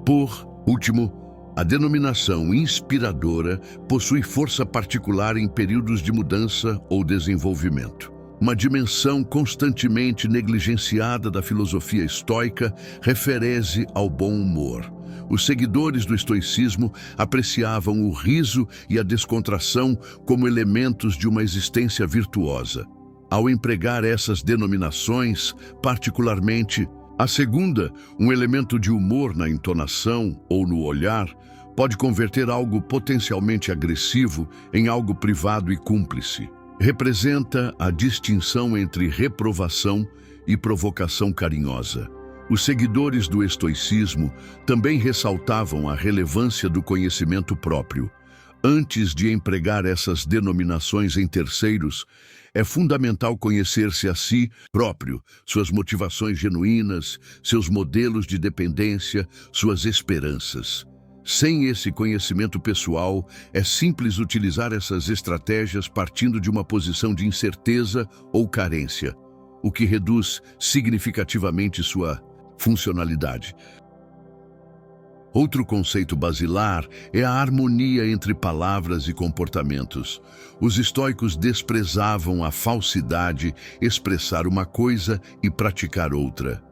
Por último, a denominação inspiradora possui força particular em períodos de mudança ou desenvolvimento. Uma dimensão constantemente negligenciada da filosofia estoica refere-se ao bom humor. Os seguidores do estoicismo apreciavam o riso e a descontração como elementos de uma existência virtuosa. Ao empregar essas denominações, particularmente a segunda, um elemento de humor na entonação ou no olhar, pode converter algo potencialmente agressivo em algo privado e cúmplice. Representa a distinção entre reprovação e provocação carinhosa. Os seguidores do estoicismo também ressaltavam a relevância do conhecimento próprio. Antes de empregar essas denominações em terceiros, é fundamental conhecer-se a si próprio, suas motivações genuínas, seus modelos de dependência, suas esperanças. Sem esse conhecimento pessoal, é simples utilizar essas estratégias partindo de uma posição de incerteza ou carência, o que reduz significativamente sua funcionalidade. Outro conceito basilar é a harmonia entre palavras e comportamentos. Os estoicos desprezavam a falsidade, expressar uma coisa e praticar outra.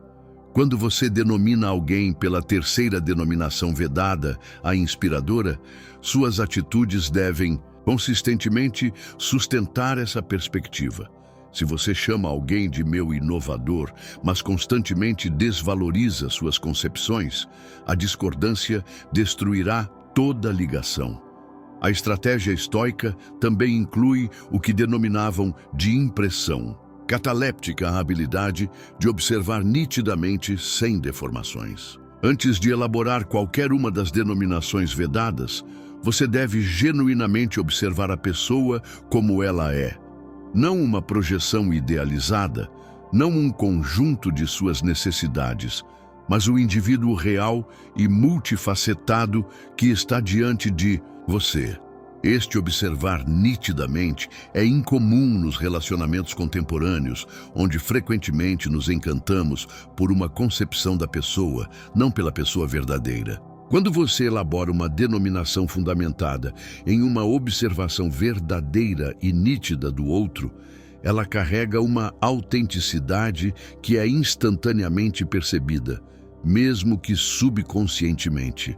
Quando você denomina alguém pela terceira denominação vedada, a inspiradora, suas atitudes devem consistentemente sustentar essa perspectiva. Se você chama alguém de meu inovador, mas constantemente desvaloriza suas concepções, a discordância destruirá toda ligação. A estratégia estoica também inclui o que denominavam de impressão, cataléptica a habilidade de observar nitidamente sem deformações. Antes de elaborar qualquer uma das denominações vedadas, você deve genuinamente observar a pessoa como ela é. Não uma projeção idealizada, não um conjunto de suas necessidades, mas o indivíduo real e multifacetado que está diante de você. Este observar nitidamente é incomum nos relacionamentos contemporâneos, onde frequentemente nos encantamos por uma concepção da pessoa, não pela pessoa verdadeira. Quando você elabora uma denominação fundamentada em uma observação verdadeira e nítida do outro, ela carrega uma autenticidade que é instantaneamente percebida, mesmo que subconscientemente.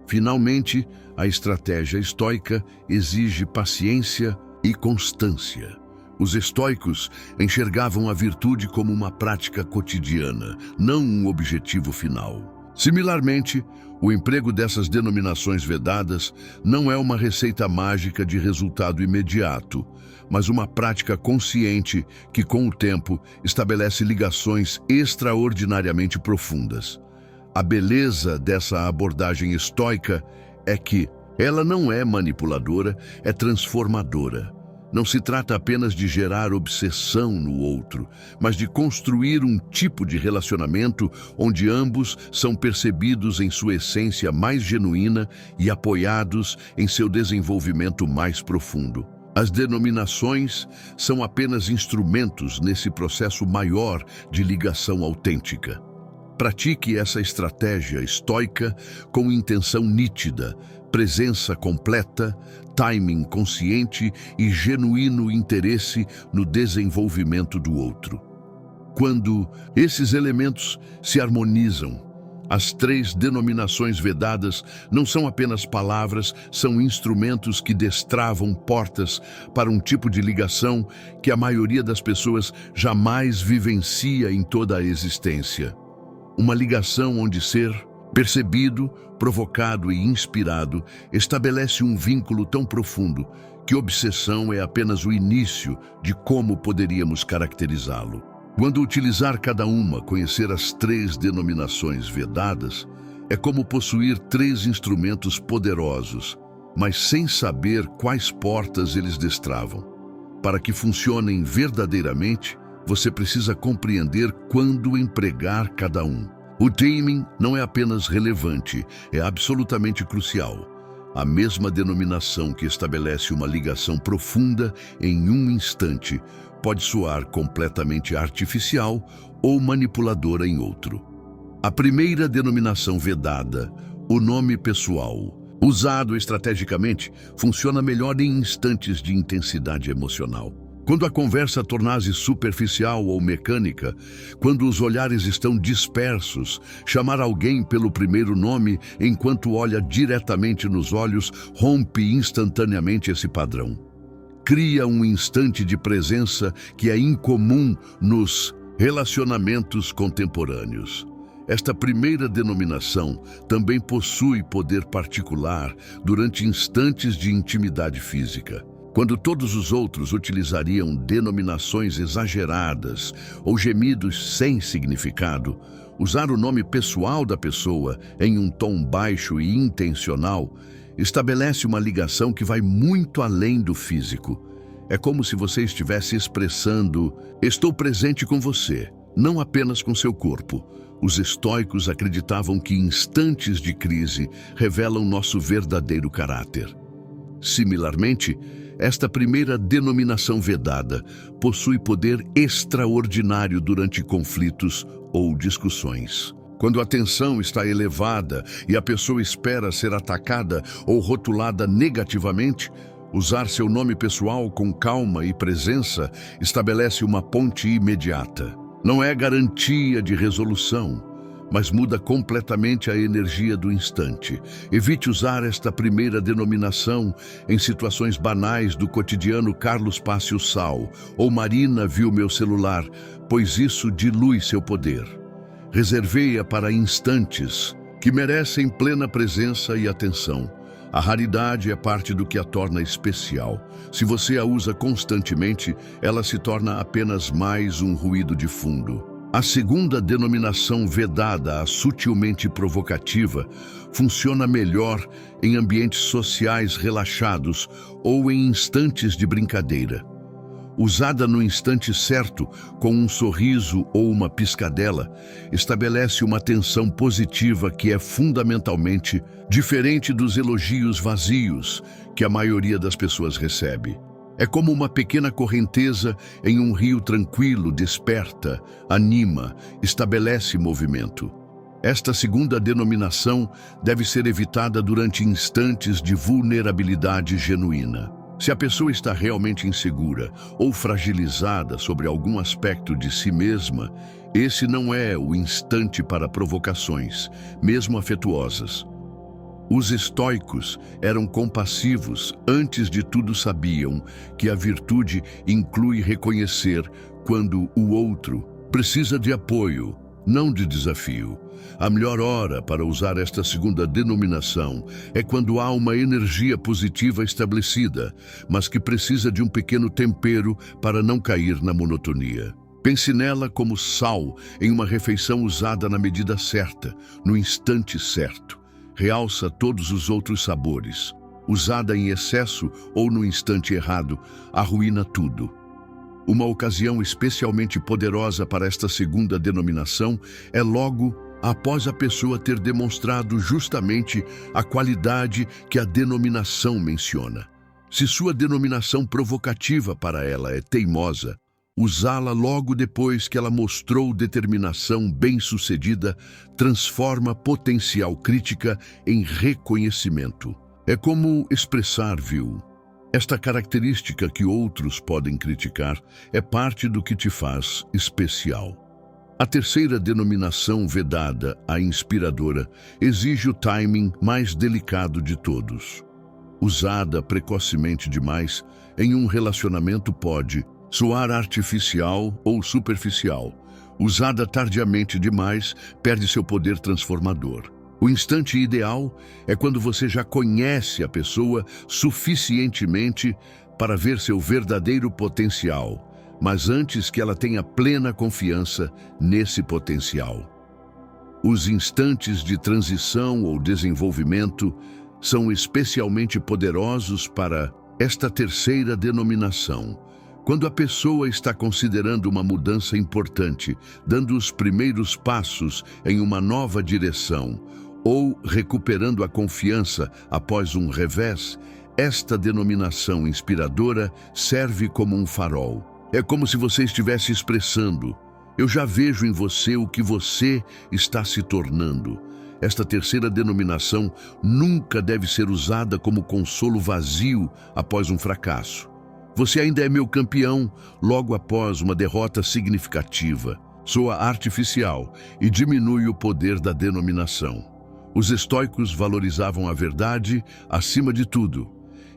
Finalmente, a estratégia estoica exige paciência e constância. Os estoicos enxergavam a virtude como uma prática cotidiana, não um objetivo final. Similarmente, o emprego dessas denominações vedadas não é uma receita mágica de resultado imediato, mas uma prática consciente que, com o tempo, estabelece ligações extraordinariamente profundas. A beleza dessa abordagem estoica é que ela não é manipuladora, é transformadora. Não se trata apenas de gerar obsessão no outro, mas de construir um tipo de relacionamento onde ambos são percebidos em sua essência mais genuína e apoiados em seu desenvolvimento mais profundo. As denominações são apenas instrumentos nesse processo maior de ligação autêntica. Pratique essa estratégia estoica com intenção nítida, presença completa, timing consciente e genuíno interesse no desenvolvimento do outro. Quando esses elementos se harmonizam, as três denominações vedadas não são apenas palavras, são instrumentos que destravam portas para um tipo de ligação que a maioria das pessoas jamais vivencia em toda a existência. Uma ligação onde ser percebido, provocado e inspirado estabelece um vínculo tão profundo que obsessão é apenas o início de como poderíamos caracterizá-lo. Quando utilizar cada uma, conhecer as três denominações vedadas, é como possuir três instrumentos poderosos, mas sem saber quais portas eles destravam. Para que funcionem verdadeiramente, você precisa compreender quando empregar cada um. O timing não é apenas relevante, é absolutamente crucial. A mesma denominação que estabelece uma ligação profunda em um instante pode soar completamente artificial ou manipuladora em outro. A primeira denominação vedada, o nome pessoal, usado estrategicamente, funciona melhor em instantes de intensidade emocional. Quando a conversa tornar-se superficial ou mecânica, quando os olhares estão dispersos, chamar alguém pelo primeiro nome enquanto olha diretamente nos olhos rompe instantaneamente esse padrão. Cria um instante de presença que é incomum nos relacionamentos contemporâneos. Esta primeira denominação também possui poder particular durante instantes de intimidade física. Quando todos os outros utilizariam denominações exageradas ou gemidos sem significado, usar o nome pessoal da pessoa em um tom baixo e intencional estabelece uma ligação que vai muito além do físico. É como se você estivesse expressando: estou presente com você, não apenas com seu corpo. Os estoicos acreditavam que instantes de crise revelam nosso verdadeiro caráter. Similarmente, esta primeira denominação vedada possui poder extraordinário durante conflitos ou discussões. Quando a tensão está elevada e a pessoa espera ser atacada ou rotulada negativamente, usar seu nome pessoal com calma e presença estabelece uma ponte imediata. Não é garantia de resolução, mas muda completamente a energia do instante. Evite usar esta primeira denominação em situações banais do cotidiano Carlos passe o sal ou Marina viu meu celular, pois isso dilui seu poder. Reservei-a para instantes que merecem plena presença e atenção. A raridade é parte do que a torna especial. Se você a usa constantemente, ela se torna apenas mais um ruído de fundo. A segunda denominação vedada, a sutilmente provocativa, funciona melhor em ambientes sociais relaxados ou em instantes de brincadeira. Usada no instante certo, com um sorriso ou uma piscadela, estabelece uma tensão positiva que é fundamentalmente diferente dos elogios vazios que a maioria das pessoas recebe. É como uma pequena correnteza em um rio tranquilo, desperta, anima, estabelece movimento. Esta segunda denominação deve ser evitada durante instantes de vulnerabilidade genuína. Se a pessoa está realmente insegura ou fragilizada sobre algum aspecto de si mesma, esse não é o instante para provocações, mesmo afetuosas. Os estoicos eram compassivos, antes de tudo sabiam que a virtude inclui reconhecer quando o outro precisa de apoio, não de desafio. A melhor hora para usar esta segunda denominação é quando há uma energia positiva estabelecida, mas que precisa de um pequeno tempero para não cair na monotonia. Pense nela como sal em uma refeição usada na medida certa, no instante certo. Realça todos os outros sabores. Usada em excesso ou no instante errado, arruína tudo. Uma ocasião especialmente poderosa para esta segunda denominação é logo após a pessoa ter demonstrado justamente a qualidade que a denominação menciona. Se sua denominação provocativa para ela é teimosa, usá-la logo depois que ela mostrou determinação bem-sucedida transforma potencial crítica em reconhecimento. É como expressar, viu? Esta característica que outros podem criticar é parte do que te faz especial. A terceira denominação vedada, a inspiradora, exige o timing mais delicado de todos. Usada precocemente demais, em um relacionamento pode soar artificial ou superficial. Usada tardiamente demais, perde seu poder transformador. O instante ideal é quando você já conhece a pessoa suficientemente para ver seu verdadeiro potencial, mas antes que ela tenha plena confiança nesse potencial. Os instantes de transição ou desenvolvimento são especialmente poderosos para esta terceira denominação, quando a pessoa está considerando uma mudança importante, dando os primeiros passos em uma nova direção, ou recuperando a confiança após um revés, esta denominação inspiradora serve como um farol. É como se você estivesse expressando: eu já vejo em você o que você está se tornando. Esta terceira denominação nunca deve ser usada como consolo vazio após um fracasso. Você ainda é meu campeão logo após uma derrota significativa. Soa artificial e diminui o poder da denominação. Os estoicos valorizavam a verdade acima de tudo.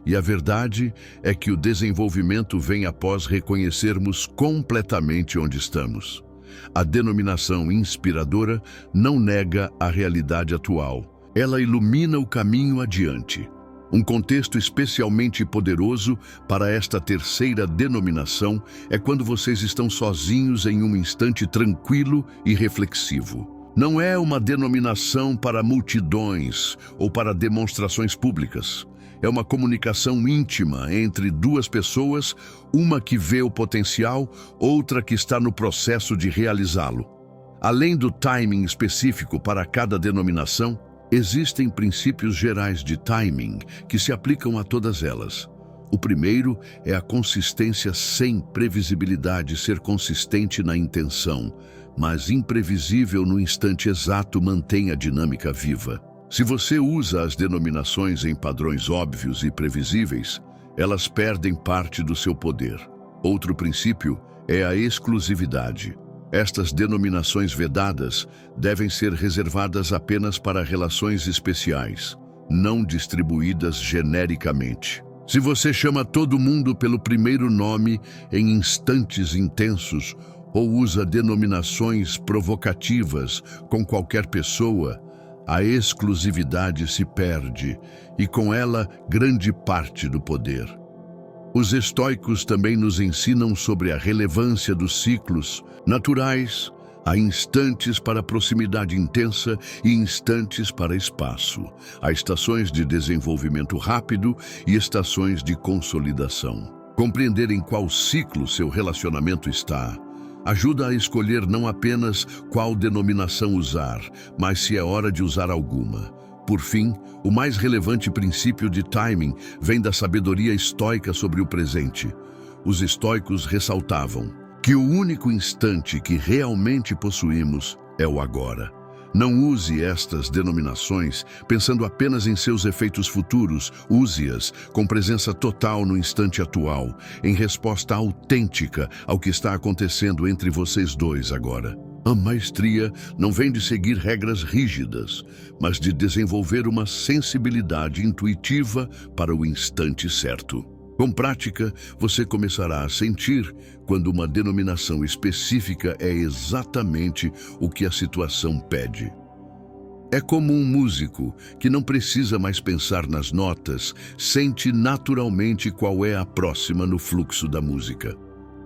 E a verdade é que o desenvolvimento vem após reconhecermos completamente onde estamos. A denominação inspiradora não nega a realidade atual. Ela ilumina o caminho adiante. Um contexto especialmente poderoso para esta terceira denominação é quando vocês estão sozinhos em um instante tranquilo e reflexivo. Não é uma denominação para multidões ou para demonstrações públicas. É uma comunicação íntima entre duas pessoas, uma que vê o potencial, outra que está no processo de realizá-lo. Além do timing específico para cada denominação, existem princípios gerais de timing que se aplicam a todas elas. O primeiro é a consistência sem previsibilidade, ser consistente na intenção, mas imprevisível no instante exato mantém a dinâmica viva. Se você usa as denominações em padrões óbvios e previsíveis, elas perdem parte do seu poder. Outro princípio é a exclusividade. Estas denominações vedadas devem ser reservadas apenas para relações especiais, não distribuídas genericamente. Se você chama todo mundo pelo primeiro nome em instantes intensos ou usa denominações provocativas com qualquer pessoa, a exclusividade se perde e com ela grande parte do poder. Os estoicos também nos ensinam sobre a relevância dos ciclos naturais. Há instantes para proximidade intensa e instantes para espaço. Há estações de desenvolvimento rápido e estações de consolidação. Compreender em qual ciclo seu relacionamento está ajuda a escolher não apenas qual denominação usar, mas se é hora de usar alguma. Por fim, o mais relevante princípio de timing vem da sabedoria estoica sobre o presente. Os estoicos ressaltavam que o único instante que realmente possuímos é o agora. Não use estas denominações pensando apenas em seus efeitos futuros, use-as com presença total no instante atual, em resposta autêntica ao que está acontecendo entre vocês dois agora. A maestria não vem de seguir regras rígidas, mas de desenvolver uma sensibilidade intuitiva para o instante certo. Com prática, você começará a sentir quando uma denominação específica é exatamente o que a situação pede. É como um músico que não precisa mais pensar nas notas, sente naturalmente qual é a próxima no fluxo da música.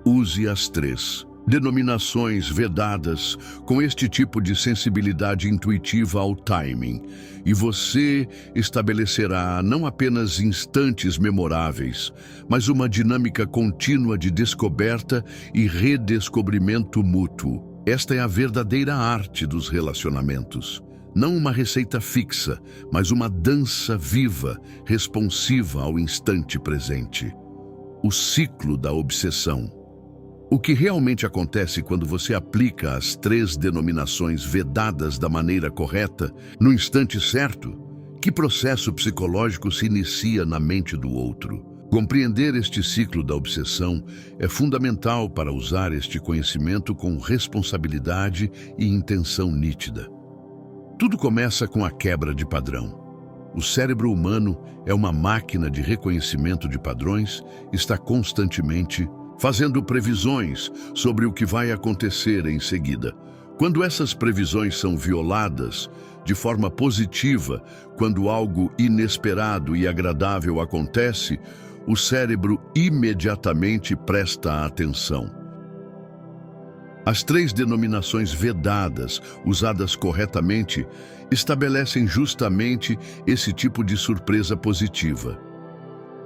Use as três denominações vedadas com este tipo de sensibilidade intuitiva ao timing, e você estabelecerá não apenas instantes memoráveis, mas uma dinâmica contínua de descoberta e redescobrimento mútuo. Esta é a verdadeira arte dos relacionamentos. Não uma receita fixa, mas uma dança viva, responsiva ao instante presente. O ciclo da obsessão. O que realmente acontece quando você aplica as três denominações vedadas da maneira correta, no instante certo? Que processo psicológico se inicia na mente do outro? Compreender este ciclo da obsessão é fundamental para usar este conhecimento com responsabilidade e intenção nítida. Tudo começa com a quebra de padrão. O cérebro humano é uma máquina de reconhecimento de padrões, está constantemente fazendo previsões sobre o que vai acontecer em seguida. Quando essas previsões são violadas de forma positiva, quando algo inesperado e agradável acontece, o cérebro imediatamente presta atenção. As três denominações vedadas, usadas corretamente, estabelecem justamente esse tipo de surpresa positiva.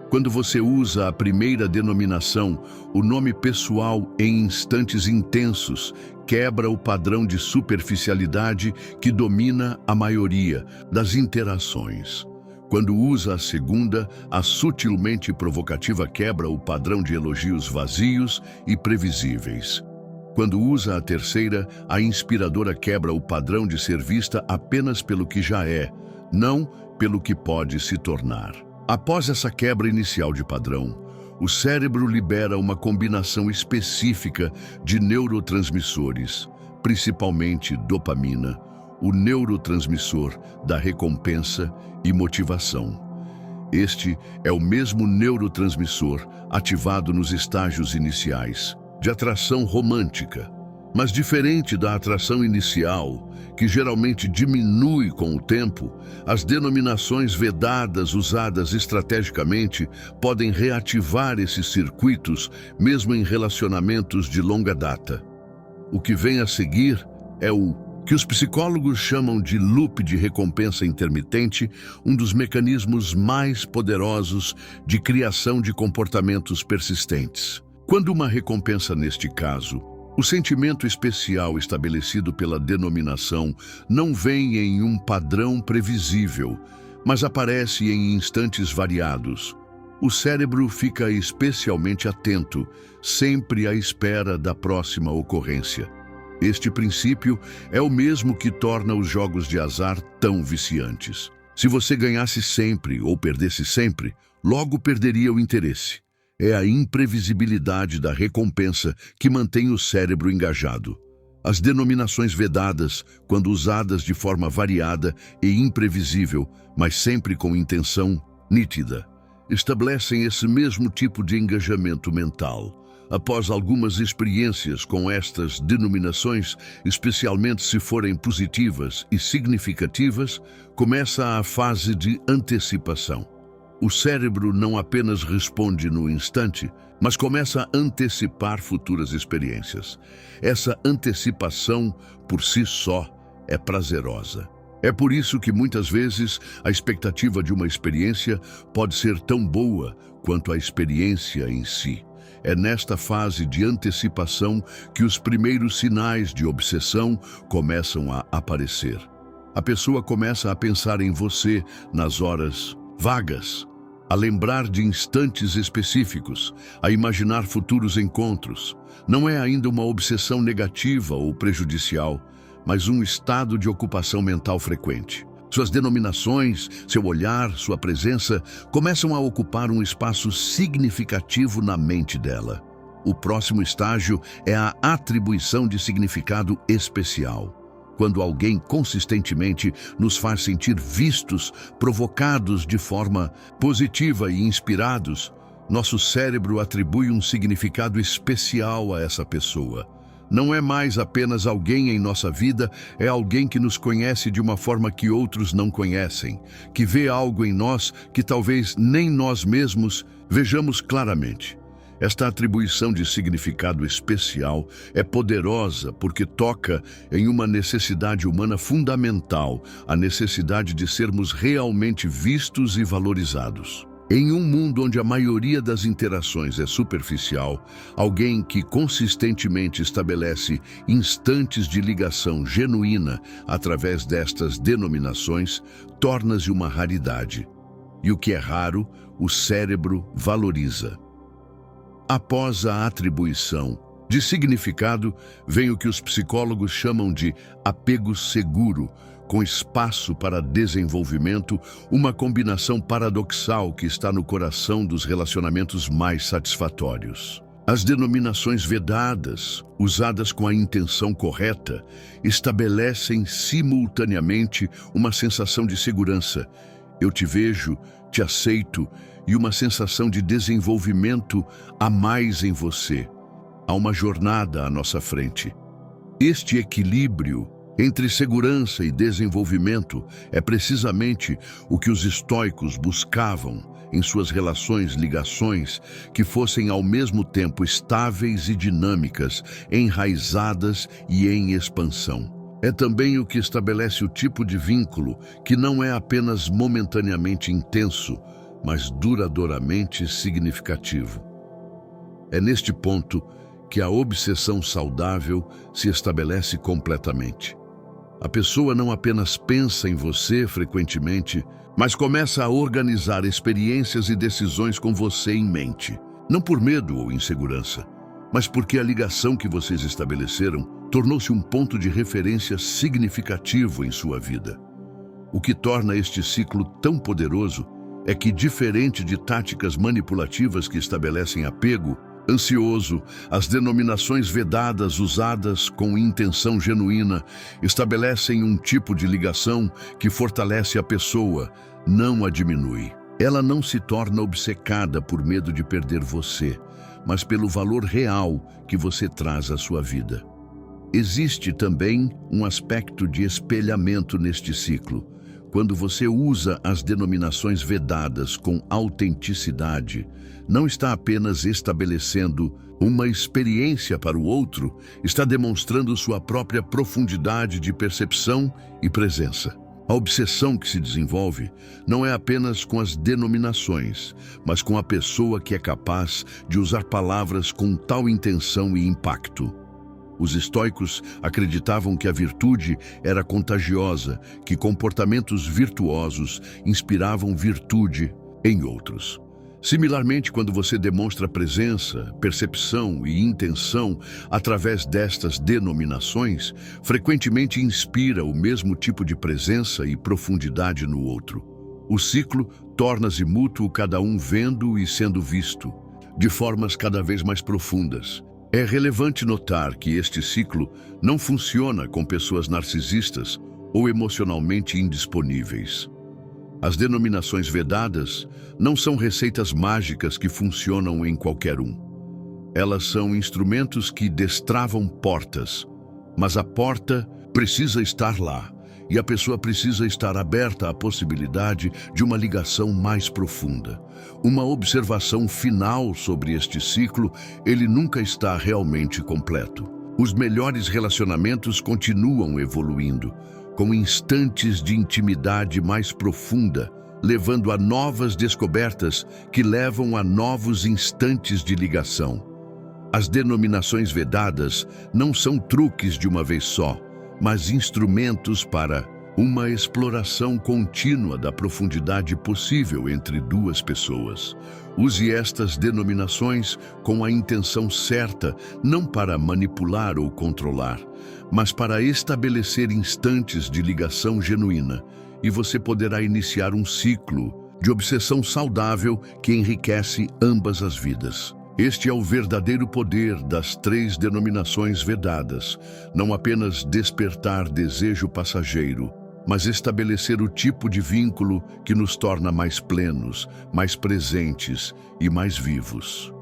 Quando você usa a primeira denominação, o nome pessoal em instantes intensos quebra o padrão de superficialidade que domina a maioria das interações. Quando usa a segunda, a sutilmente provocativa quebra o padrão de elogios vazios e previsíveis. Quando usa a terceira, a inspiradora quebra o padrão de ser vista apenas pelo que já é, não pelo que pode se tornar. Após essa quebra inicial de padrão, o cérebro libera uma combinação específica de neurotransmissores, principalmente dopamina, o neurotransmissor da recompensa e motivação. Este é o mesmo neurotransmissor ativado nos estágios iniciais de atração romântica, mas diferente da atração inicial, que geralmente diminui com o tempo, as denominações vedadas usadas estrategicamente podem reativar esses circuitos mesmo em relacionamentos de longa data. O que vem a seguir é o que os psicólogos chamam de loop de recompensa intermitente, um dos mecanismos mais poderosos de criação de comportamentos persistentes. Quando uma recompensa, neste caso, o sentimento especial estabelecido pela denominação não vem em um padrão previsível, mas aparece em instantes variados. O cérebro fica especialmente atento, sempre à espera da próxima ocorrência. Este princípio é o mesmo que torna os jogos de azar tão viciantes. Se você ganhasse sempre ou perdesse sempre, logo perderia o interesse. É a imprevisibilidade da recompensa que mantém o cérebro engajado. As denominações vedadas, quando usadas de forma variada e imprevisível, mas sempre com intenção nítida, estabelecem esse mesmo tipo de engajamento mental. Após algumas experiências com estas denominações, especialmente se forem positivas e significativas, começa a fase de antecipação. O cérebro não apenas responde no instante, mas começa a antecipar futuras experiências. Essa antecipação, por si só, é prazerosa. É por isso que muitas vezes a expectativa de uma experiência pode ser tão boa quanto a experiência em si. É nesta fase de antecipação que os primeiros sinais de obsessão começam a aparecer. A pessoa começa a pensar em você nas horas vagas, a lembrar de instantes específicos, a imaginar futuros encontros. Não é ainda uma obsessão negativa ou prejudicial, mas um estado de ocupação mental frequente. Suas denominações, seu olhar, sua presença começam a ocupar um espaço significativo na mente dela. O próximo estágio é a atribuição de significado especial. Quando alguém consistentemente nos faz sentir vistos, provocados de forma positiva e inspirados, nosso cérebro atribui um significado especial a essa pessoa. Não é mais apenas alguém em nossa vida, é alguém que nos conhece de uma forma que outros não conhecem, que vê algo em nós que talvez nem nós mesmos vejamos claramente. Esta atribuição de significado especial é poderosa porque toca em uma necessidade humana fundamental, a necessidade de sermos realmente vistos e valorizados. Em um mundo onde a maioria das interações é superficial, alguém que consistentemente estabelece instantes de ligação genuína através destas denominações torna-se uma raridade. E o que é raro, o cérebro valoriza. Após a atribuição de significado, vem o que os psicólogos chamam de apego seguro, com espaço para desenvolvimento, uma combinação paradoxal que está no coração dos relacionamentos mais satisfatórios. As denominações vedadas, usadas com a intenção correta, estabelecem simultaneamente uma sensação de segurança. Eu te vejo, te aceito, e uma sensação de desenvolvimento a mais em você. Há uma jornada à nossa frente. Este equilíbrio entre segurança e desenvolvimento é precisamente o que os estoicos buscavam em suas ligações que fossem ao mesmo tempo estáveis e dinâmicas, enraizadas e em expansão. É também o que estabelece o tipo de vínculo que não é apenas momentaneamente intenso, mas duradouramente significativo. É neste ponto que a obsessão saudável se estabelece completamente. A pessoa não apenas pensa em você frequentemente, mas começa a organizar experiências e decisões com você em mente. Não por medo ou insegurança, mas porque a ligação que vocês estabeleceram tornou-se um ponto de referência significativo em sua vida. O que torna este ciclo tão poderoso é que, diferente de táticas manipulativas que estabelecem apego ansioso, as denominações vedadas usadas com intenção genuína estabelecem um tipo de ligação que fortalece a pessoa, não a diminui. Ela não se torna obcecada por medo de perder você, mas pelo valor real que você traz à sua vida. Existe também um aspecto de espelhamento neste ciclo. Quando você usa as denominações vedadas com autenticidade, não está apenas estabelecendo uma experiência para o outro, está demonstrando sua própria profundidade de percepção e presença. A obsessão que se desenvolve não é apenas com as denominações, mas com a pessoa que é capaz de usar palavras com tal intenção e impacto. Os estoicos acreditavam que a virtude era contagiosa, que comportamentos virtuosos inspiravam virtude em outros. Similarmente, quando você demonstra presença, percepção e intenção através destas denominações, frequentemente inspira o mesmo tipo de presença e profundidade no outro. O ciclo torna-se mútuo, cada um vendo e sendo visto, de formas cada vez mais profundas. É relevante notar que este ciclo não funciona com pessoas narcisistas ou emocionalmente indisponíveis. As denominações vedadas não são receitas mágicas que funcionam em qualquer um. Elas são instrumentos que destravam portas, mas a porta precisa estar lá e a pessoa precisa estar aberta à possibilidade de uma ligação mais profunda. Uma observação final sobre este ciclo: ele nunca está realmente completo. Os melhores relacionamentos continuam evoluindo, com instantes de intimidade mais profunda, levando a novas descobertas que levam a novos instantes de ligação. As denominações vedadas não são truques de uma vez só, mas instrumentos para uma exploração contínua da profundidade possível entre duas pessoas. Use estas denominações com a intenção certa, não para manipular ou controlar, mas para estabelecer instantes de ligação genuína, e você poderá iniciar um ciclo de obsessão saudável que enriquece ambas as vidas. Este é o verdadeiro poder das 3 denominações vedadas, não apenas despertar desejo passageiro, mas estabelecer o tipo de vínculo que nos torna mais plenos, mais presentes e mais vivos.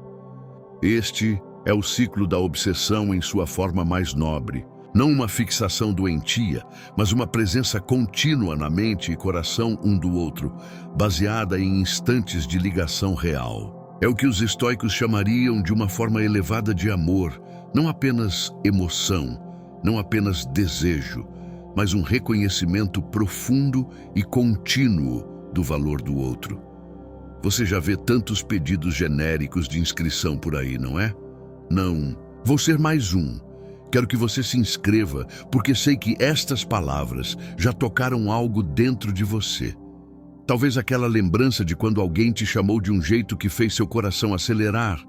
Este é o ciclo da obsessão em sua forma mais nobre, não uma fixação doentia, mas uma presença contínua na mente e coração um do outro, baseada em instantes de ligação real. É o que os estoicos chamariam de uma forma elevada de amor, não apenas emoção, não apenas desejo, mas um reconhecimento profundo e contínuo do valor do outro. Você já vê tantos pedidos genéricos de inscrição por aí, não é? Não, vou ser mais um. Quero que você se inscreva, porque sei que estas palavras já tocaram algo dentro de você. Talvez aquela lembrança de quando alguém te chamou de um jeito que fez seu coração acelerar,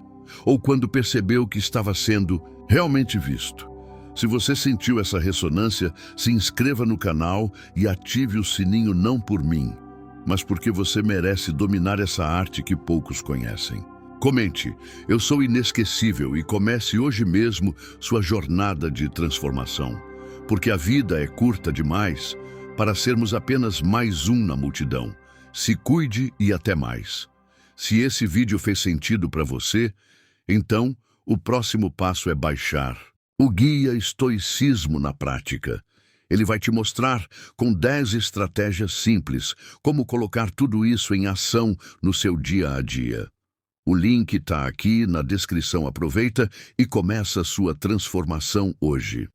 ou quando percebeu que estava sendo realmente visto. Se você sentiu essa ressonância, se inscreva no canal e ative o sininho, não por mim, mas porque você merece dominar essa arte que poucos conhecem. Comente: eu sou inesquecível, e comece hoje mesmo sua jornada de transformação, porque a vida é curta demais para sermos apenas mais um na multidão. Se cuide e até mais. Se esse vídeo fez sentido para você, então o próximo passo é baixar o guia Estoicismo na Prática. Ele vai te mostrar, com 10 estratégias simples, como colocar tudo isso em ação no seu dia a dia. O link está aqui na descrição. Aproveita e começa a sua transformação hoje.